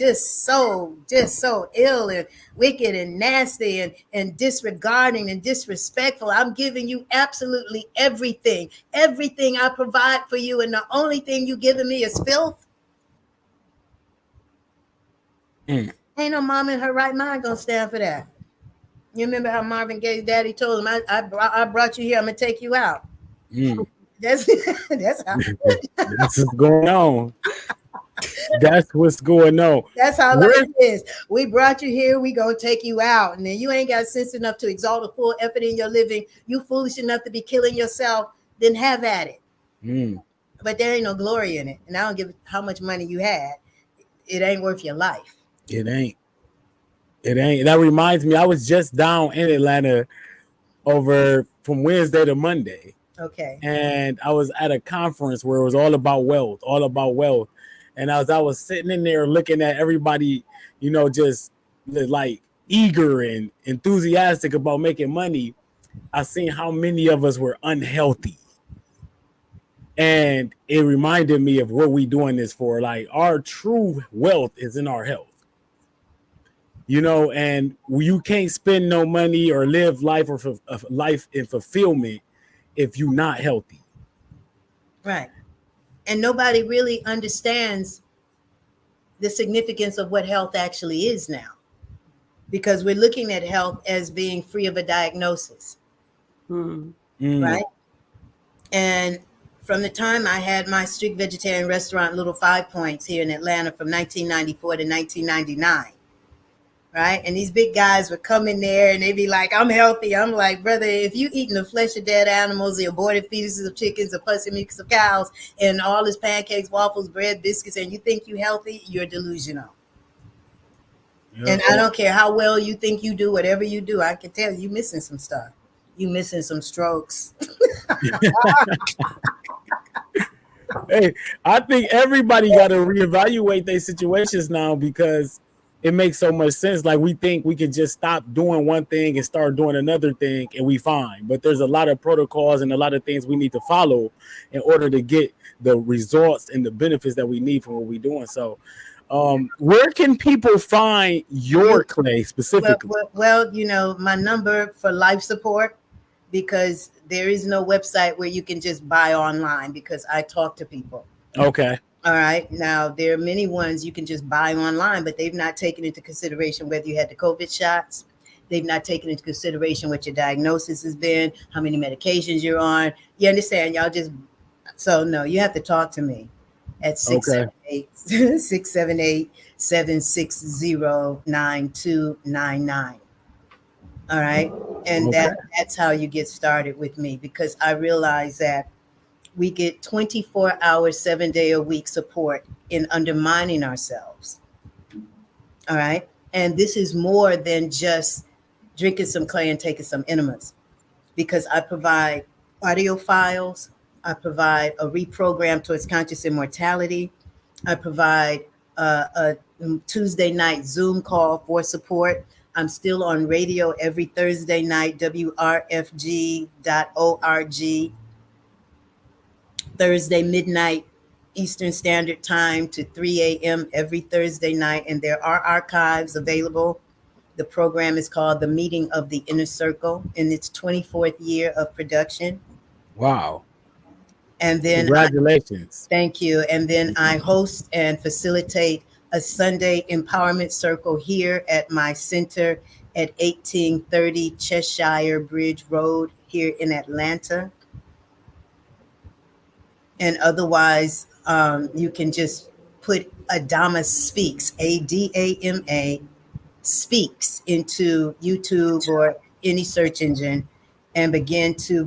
ill and wicked and nasty and disregarding and disrespectful? I'm giving you absolutely everything I provide for you, and the only thing you giving me is filth. Ain't no mom in her right mind gonna stand for that. You remember how Marvin Gaye's daddy told him, I brought you here, I'm gonna take you out. That's how That's what's going on. That's what's going on. That's how life is. We brought you here, we gonna take you out. And then you ain't got sense enough to exalt a full effort in your living. You foolish enough to be killing yourself, then have at it. But there ain't no glory in it. And I don't give how much money you had. It ain't worth your life. It ain't. That reminds me, I was just down in Atlanta over from Wednesday to Monday. Okay. And I was at a conference where it was all about wealth. And as I was sitting in there looking at everybody, you know, just like eager and enthusiastic about making money, I seen how many of us were unhealthy. And it reminded me of what we doing this for. Like, our true wealth is in our health. you know, and you can't spend no money or live life or life in fulfillment if you're not healthy. Right. And nobody really understands the significance of what health actually is now, because we're looking at health as being free of a diagnosis, right? And from the time I had my strict vegetarian restaurant, Little Five Points, here in Atlanta from 1994 to 1999, right? And these big guys would come in there and they'd be like, I'm healthy. I'm like, brother, if you eating the flesh of dead animals, the aborted fetuses of chickens, the pussy milks of cows, and all this pancakes, waffles, bread, biscuits, and you think you healthy, you're delusional. Yep. And I don't care how well you think you do, whatever you do, I can tell you missing some stuff. You missing some strokes. Hey, I think everybody got to reevaluate their situations now, because it makes so much sense. Like, we think we can just stop doing one thing and start doing another thing and we fine. But there's a lot of protocols and a lot of things we need to follow in order to get the results and the benefits that we need from what we're doing. So where can people find your clay specifically? Well, you know, my number for life support, because there is no website where you can just buy online, because I talk to people. Okay. All right. Now, there are many ones you can just buy online, but they've not taken into consideration whether you had the COVID shots. They've not taken into consideration what your diagnosis has been, how many medications you're on. You understand? Y'all just, so no, you have to talk to me at 678-760-9299. All right. And that's how you get started with me, because I realize that we get 24 hours, 7 day a week support in undermining ourselves. All right. And this is more than just drinking some clay and taking some enemas, because I provide audio files. I provide a reprogram towards conscious immortality. I provide a Tuesday night Zoom call for support. I'm still on radio every Thursday night, WRFG.org. Thursday midnight Eastern Standard Time to 3 a.m. every Thursday night. And there are archives available. The program is called The Meeting of the Inner Circle, in its 24th year of production. Wow. And then congratulations. Thank you. And then I host and facilitate a Sunday empowerment circle here at my center at 1830 Cheshire Bridge Road here in Atlanta. And otherwise, you can just put Adama Speaks, Adama Speaks, into YouTube or any search engine, and begin to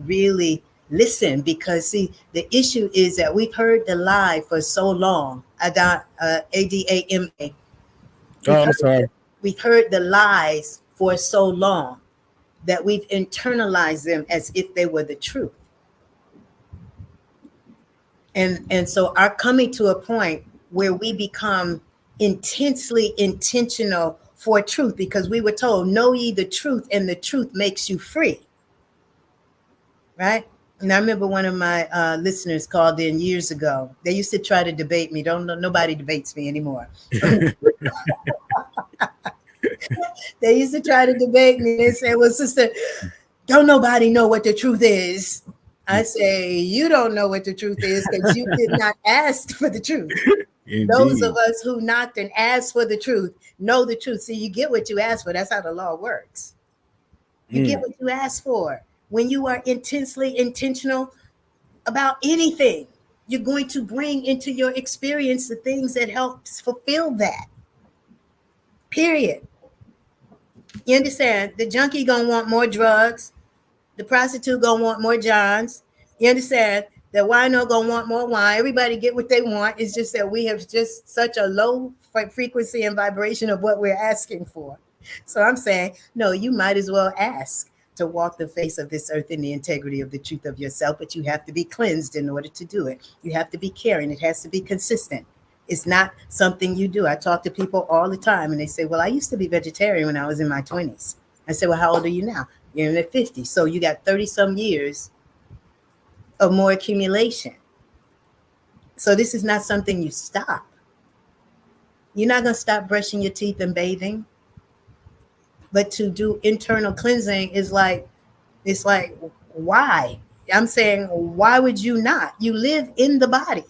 really listen. Because see, the issue is that we've heard the lie for so long. Adama. I'm sorry. We've heard the lies for so long that we've internalized them as if they were the truth. And so are coming to a point where we become intensely intentional for truth, because we were told, know ye the truth, and the truth makes you free. Right? And I remember one of my listeners called in years ago. They used to try to debate me. Nobody debates me anymore. They used to try to debate me. They say, well, sister, don't nobody know what the truth is. I say, you don't know what the truth is because you did not ask for the truth. Indeed. Those of us who knocked and asked for the truth know the truth. See, you get what you ask for. That's how the law works. You get what you ask for. When you are intensely intentional about anything, you're going to bring into your experience the things that helps fulfill that. Period. You understand? The junkie gonna want more drugs. The prostitute gonna want more Johns. You understand? The wino gonna want more wine. Everybody get what they want. It's just that we have just such a low frequency and vibration of what we're asking for. So I'm saying, no, you might as well ask to walk the face of this earth in the integrity of the truth of yourself, but you have to be cleansed in order to do it. You have to be caring. It has to be consistent. It's not something you do. I talk to people all the time and they say, well, I used to be vegetarian when I was in my 20s. I say, well, how old are you now? You're in the 50s. So you got 30 some years of more accumulation. So this is not something you stop. You're not going to stop brushing your teeth and bathing. But to do internal cleansing is like, it's like, why? I'm saying, why would you not? You live in the body.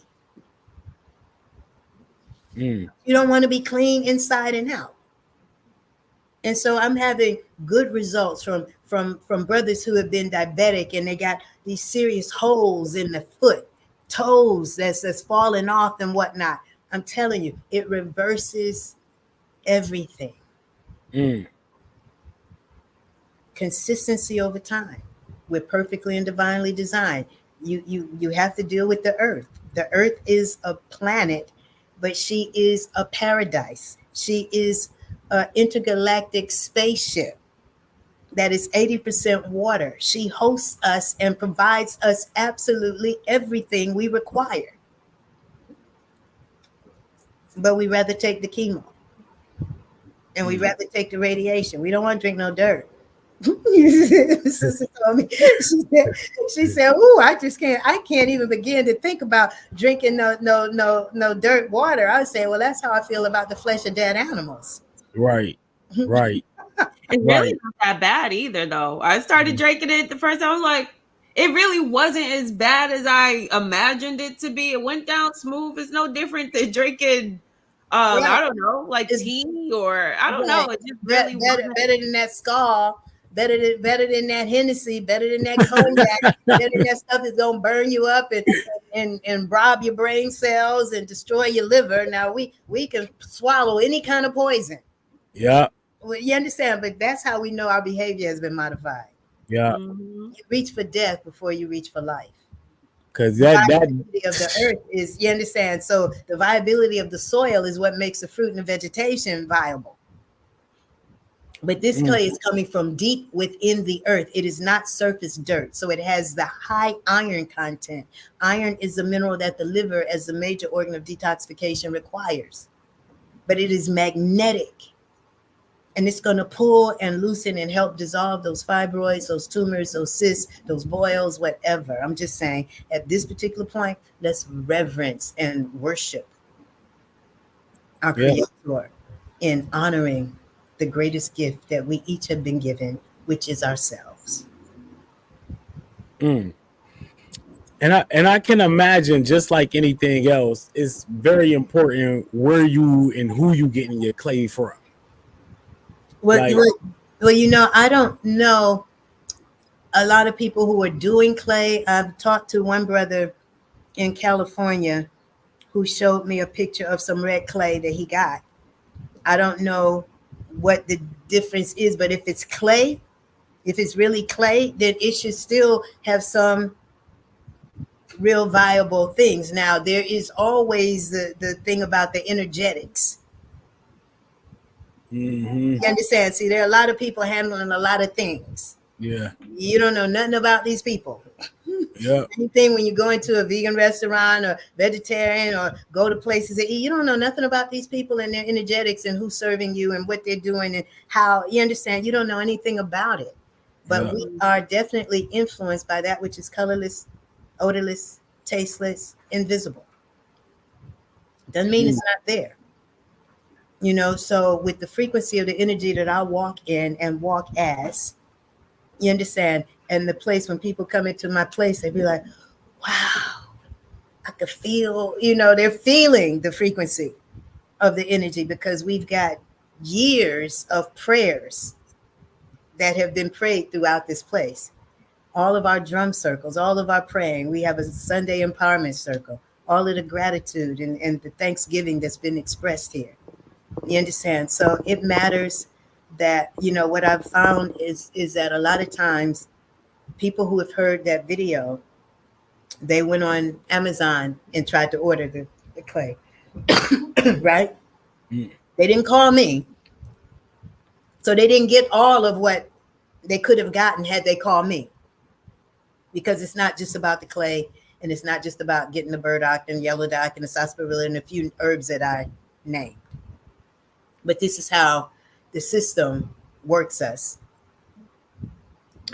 You don't want to be clean inside and out. And so I'm having good results from brothers who have been diabetic and they got these serious holes in the foot, toes that's falling off and whatnot. I'm telling you, it reverses everything. Consistency over time. We're perfectly and divinely designed. You have to deal with the earth. The earth is a planet, but she is a paradise. She is an intergalactic spaceship that is 80% water. She hosts us and provides us absolutely everything we require. But we rather take the chemo and we rather take the radiation. We don't want to drink no dirt. Sister told me, she said, "Ooh, I can't even begin to think about drinking no dirt water." I was saying, well, that's how I feel about the flesh of dead animals. Right. It's really not that bad either, though. I started drinking it the first time. I was like, it really wasn't as bad as I imagined it to be. It went down smooth. It's no different than drinking, I don't know, like tea or I don't know. It just really better than that Skull. Better than that Hennessy, better than that cognac, better than that stuff that's gonna burn you up and rob your brain cells and destroy your liver. Now we can swallow any kind of poison. Yeah. Well, you understand, but that's how we know our behavior has been modified. Yeah. You reach for death before you reach for life. Because the viability of the earth is, you understand? So the viability of the soil is what makes the fruit and the vegetation viable. But this clay is coming from deep within the earth. It is not surface dirt. So it has the high iron content. Iron is the mineral that the liver, as the major organ of detoxification, requires. But it is magnetic. And it's going to pull and loosen and help dissolve those fibroids, those tumors, those cysts, those boils, whatever. I'm just saying, at this particular point, let's reverence and worship our Creator in honoring the greatest gift that we each have been given, which is ourselves. And I can imagine, just like anything else, it's very important where you and who you getting your clay from. Well, I don't know a lot of people who are doing clay. I've talked to one brother in California who showed me a picture of some red clay that he got. I don't know what the difference is, but if it's clay, if it's really clay, then it should still have some real viable things. Now, there is always the thing about the energetics. You understand? See, there are a lot of people handling a lot of things. Yeah. You don't know nothing about these people. Yeah. Anything when you go into a vegan restaurant or vegetarian or go to places to eat, you don't know nothing about these people and their energetics and who's serving you and what they're doing and how, you understand? You don't know anything about it. But we are definitely influenced by that which is colorless, odorless, tasteless, invisible. Doesn't mean it's not there. You know, so with the frequency of the energy that I walk in and walk as, you understand? And the place, when people come into my place, they be like, wow, I could feel, they're feeling the frequency of the energy because we've got years of prayers that have been prayed throughout this place. All of our drum circles, all of our praying. We have a Sunday empowerment circle, all of the gratitude and the thanksgiving that's been expressed here. You understand? So it matters that, what I've found is that a lot of times people who have heard that video, they went on Amazon and tried to order the clay, right? They didn't call me. So they didn't get all of what they could have gotten had they called me. Because it's not just about the clay, and it's not just about getting the burdock and yellow dock and the sarsaparilla and a few herbs that I named. But this is how the system works us,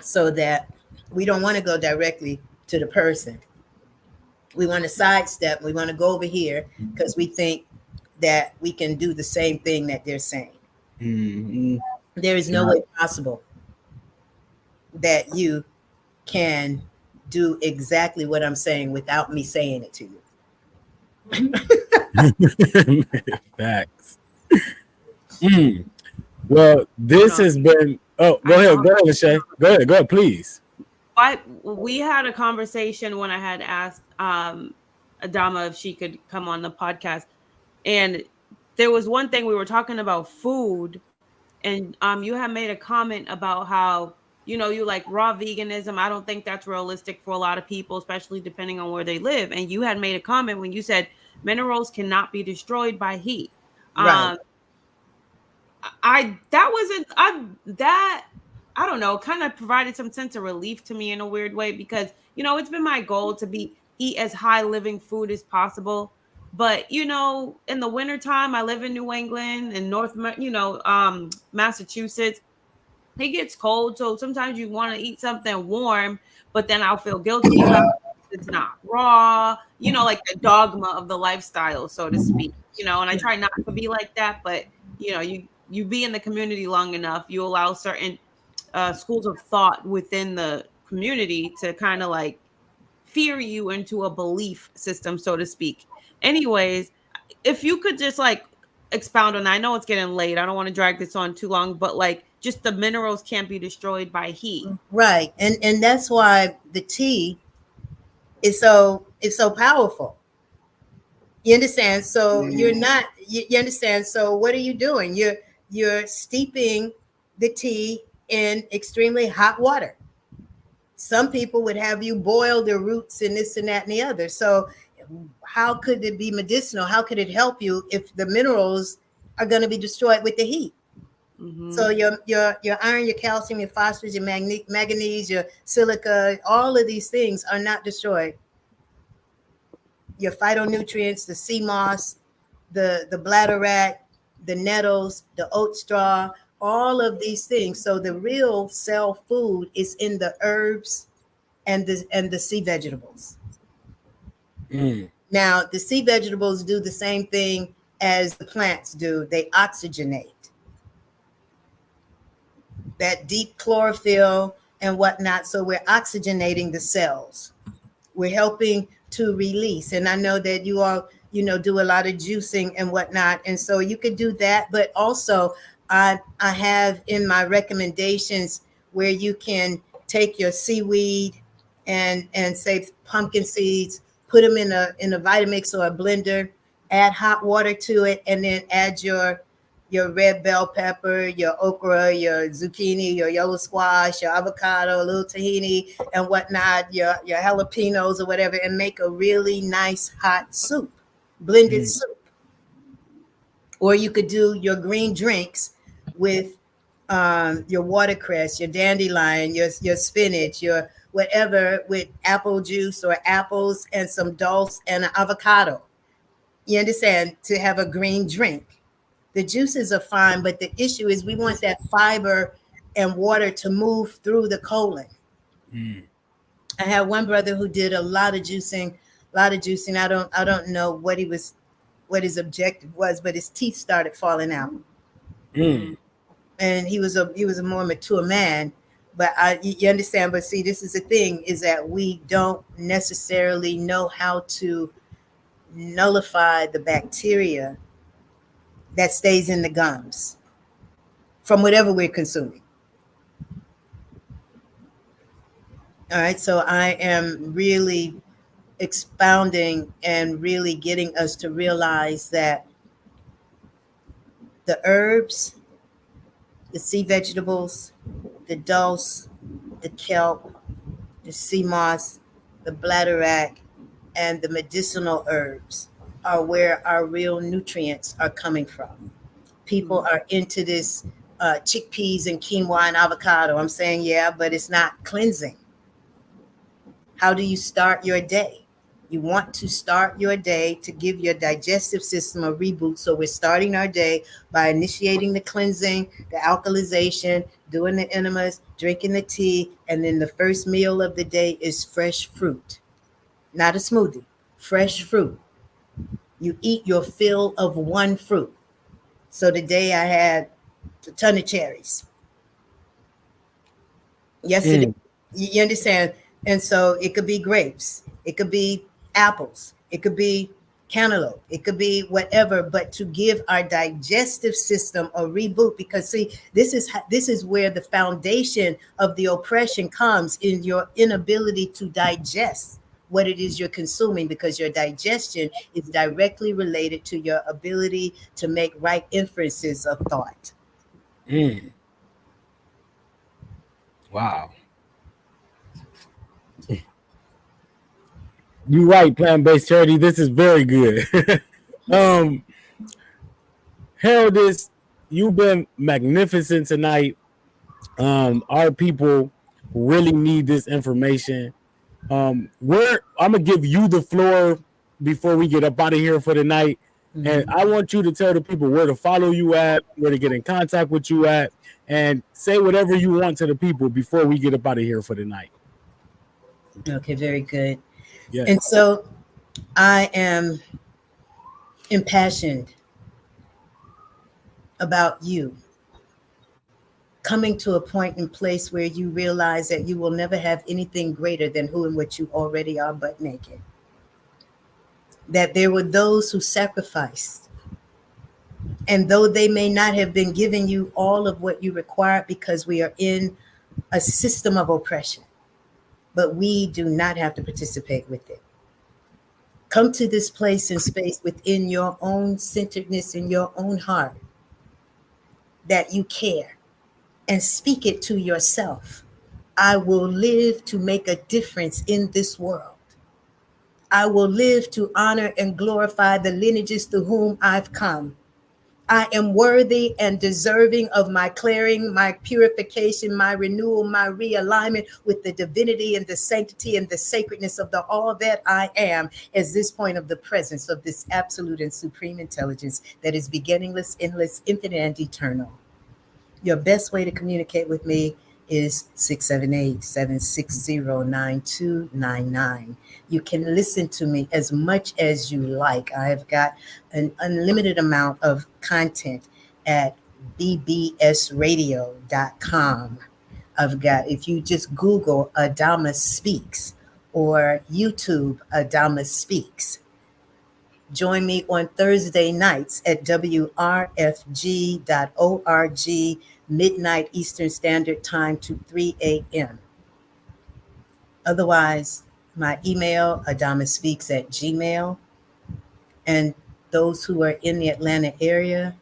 so that we don't want to go directly to the person. We want to sidestep. We want to go over here because we think that we can do the same thing that they're saying. Mm-hmm. There is no way possible that you can do exactly what I'm saying without me saying it to you. Facts. Well, this has been. Oh, go ahead, Lashay. Go ahead, please. We had a conversation when I had asked Adama if she could come on the podcast, and there was one thing we were talking about food, and you had made a comment about how you like raw veganism. I don't think that's realistic for a lot of people, especially depending on where they live. And you had made a comment when you said minerals cannot be destroyed by heat. Right. I don't know, kind of provided some sense of relief to me in a weird way, because it's been my goal to eat as high living food as possible. But in the wintertime, I live in New England and Massachusetts. It gets cold, so sometimes you want to eat something warm, but then I'll feel guilty about it's not raw, like the dogma of the lifestyle, so to speak. And I try not to be like that, but you be in the community long enough, you allow certain schools of thought within the community to kind of like fear you into a belief system, so to speak. Anyways, if you could just like expound on that. I know it's getting late. I don't want to drag this on too long, but like just the minerals can't be destroyed by heat. Right. And that's why the tea is so powerful. You understand? So you're not you understand? So what are you doing? You're steeping the tea in extremely hot water. Some people would have you boil the roots and this and that and the other. So how could it be medicinal? How could it help you if the minerals are going to be destroyed with the heat? Mm-hmm. So your iron, your calcium, your phosphorus, your manganese, your silica, all of these things are not destroyed. Your phytonutrients, the sea moss, the bladderwrack, the nettles, the oat straw, all of these things. So the real cell food is in the herbs and the sea vegetables. Now, the sea vegetables do the same thing as the plants do. They oxygenate. That deep chlorophyll and whatnot. So we're oxygenating the cells. We're helping to release. And I know that you all, do a lot of juicing and whatnot. And so you could do that. But also, I have in my recommendations where you can take your seaweed and say pumpkin seeds, put them in a Vitamix or a blender, add hot water to it, and then add your red bell pepper, your okra, your zucchini, your yellow squash, your avocado, a little tahini and whatnot, your jalapenos or whatever, and make a really nice hot soup, blended soup. Or you could do your green drinks with your watercress, your dandelion, your spinach, your whatever, with apple juice or apples and some dulse and an avocado. You understand? To have a green drink. The juices are fine, but the issue is we want that fiber and water to move through the colon. I had one brother who did a lot of juicing. I don't know what his objective was, but his teeth started falling out. And he was a more mature man. But you understand? But see, this is the thing, is that we don't necessarily know how to nullify the bacteria that stays in the gums from whatever we're consuming. All right, so I am really expounding and really getting us to realize that the herbs, the sea vegetables, the dulse, the kelp, the sea moss, the bladderwrack, and the medicinal herbs are where our real nutrients are coming from. People are into this chickpeas and quinoa and avocado. I'm saying, yeah, but it's not cleansing. How do you start your day? You want to start your day to give your digestive system a reboot. So we're starting our day by initiating the cleansing, the alkalization, doing the enemas, drinking the tea, and then the first meal of the day is fresh fruit. Not a smoothie, fresh fruit. You eat your fill of one fruit. So today I had a ton of cherries. Yesterday, you understand? And so it could be grapes, it could be apples, it could be cantaloupe, it could be whatever, but to give our digestive system a reboot, because see, this is where the foundation of the oppression comes, in your inability to digest what it is you're consuming, because your digestion is directly related to your ability to make right inferences of thought. Wow. You're right, plant-based charity. This is very good. Heraldist, you've been magnificent tonight. Our people really need this information. I'm gonna give you the floor before we get up out of here for the night. And I want you to tell the people where to follow you at, where to get in contact with you at, and say whatever you want to the people before we get up out of here for the night. Okay, very good. Yes. And so I am impassioned about you coming to a point and place where you realize that you will never have anything greater than who and what you already are, but naked. That there were those who sacrificed. And though they may not have been giving you all of what you require, because we are in a system of oppression, but we do not have to participate with it. Come to this place and space within your own centeredness, in your own heart, that you care, and speak it to yourself. I will live to make a difference in this world. I will live to honor and glorify the lineages through whom I've come. I am worthy and deserving of my clearing, my purification, my renewal, my realignment with the divinity and the sanctity and the sacredness of the all that I am, as this point of the presence of this absolute and supreme intelligence that is beginningless, endless, infinite, and eternal. Your best way to communicate with me is 678-760-9299. You can listen to me as much as you like. I've got an unlimited amount of content at bbsradio.com. I've got, if you just Google Adama Speaks or YouTube Adama Speaks. Join me on Thursday nights at wrfg.org, midnight Eastern Standard Time to 3 a.m. Otherwise, my email, adamaspeaks@gmail. And those who are in the Atlanta area,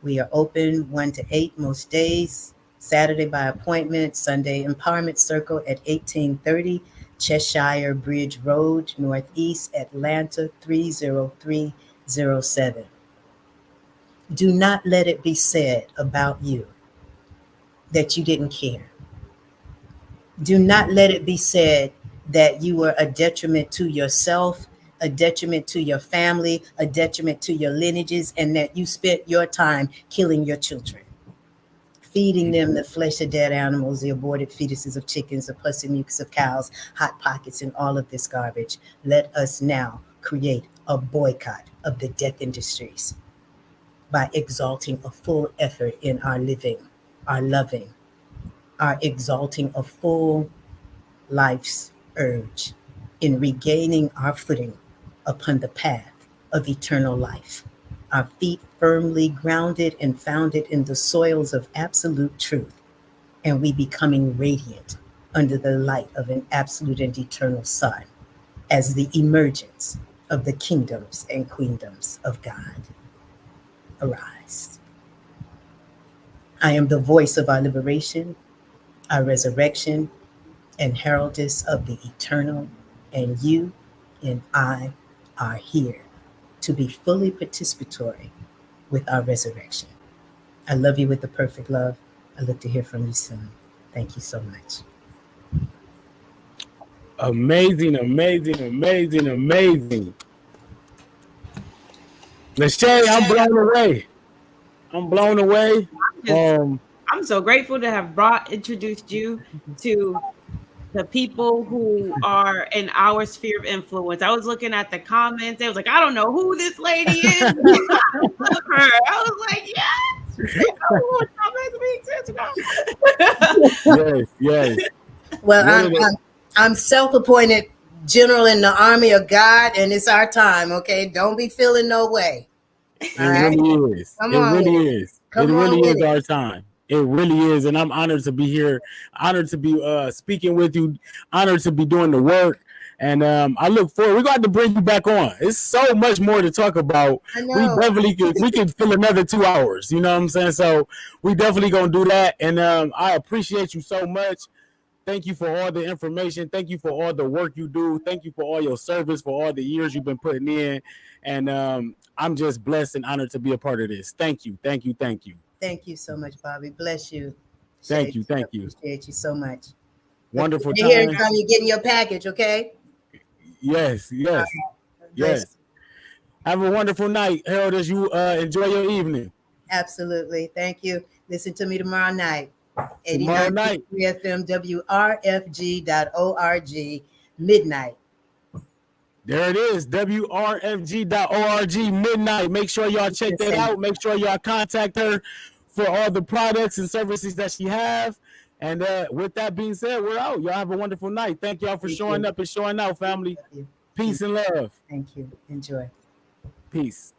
we are open 1 to 8 most days, Saturday by appointment, Sunday Empowerment Circle at 1830 Cheshire Bridge Road, Northeast Atlanta 30307. Do not let it be said about you that you didn't care. Do not let it be said that you were a detriment to yourself, a detriment to your family, a detriment to your lineages, and that you spent your time killing your children, feeding them the flesh of dead animals, the aborted fetuses of chickens, the pussy mucus of cows, hot pockets, and all of this garbage. Let us now create a boycott of the death industries by exalting a full effort in our living, our loving, our exalting a full life's urge in regaining our footing upon the path of eternal life, our feet firmly grounded and founded in the soils of absolute truth, and we becoming radiant under the light of an absolute and eternal sun as the emergence of the kingdoms and queendoms of God arise. I am the voice of our liberation, our resurrection, and heraldess of the eternal, and you and I are here to be fully participatory with our resurrection. I love you with the perfect love. I look to hear from you soon. Thank you so much. Amazing, amazing, amazing, amazing. Lashay, I'm blown away. I'm blown away. I'm so grateful to have introduced you to the people who are in our sphere of influence. I was looking at the comments. They was like, I don't know who this lady is. I love her. I was like, yes, they know who Yes, yes. Well, I'm self-appointed general in the army of God, and it's our time. Okay, don't be feeling no way. It really is. Come it on really with is. Come it on really with is our time. It really is, and I'm honored to be here. Honored to be speaking with you. Honored to be doing the work. And I look forward. We're going to bring you back on. It's so much more to talk about. I We know. definitely could. We could fill another 2 hours. You know what I'm saying? So we definitely gonna do that. And I appreciate you so much. Thank you for all the information. Thank you for all the work you do. Thank you for all your service, for all the years you've been putting in. And I'm just blessed and honored to be a part of this. Thank you. Thank you. Thank you. Thank you so much, Bobby. Bless you. Thank you. Thank you. Appreciate you so much. Wonderful You're here time. anytime you're getting your package, okay? Yes, yes, yes. Have a wonderful night, Harold, as you enjoy your evening. Absolutely. Thank you. Listen to me tomorrow night. Tomorrow night. 89.3 FM WRFG.org midnight. There it is, WRFG.org midnight. Make sure y'all check that out. Make sure y'all contact her for all the products and services that she have. And with that being said, we're out. Y'all have a wonderful night. Thank y'all for showing up and showing out, family. Peace and love. Thank you. Enjoy. Peace.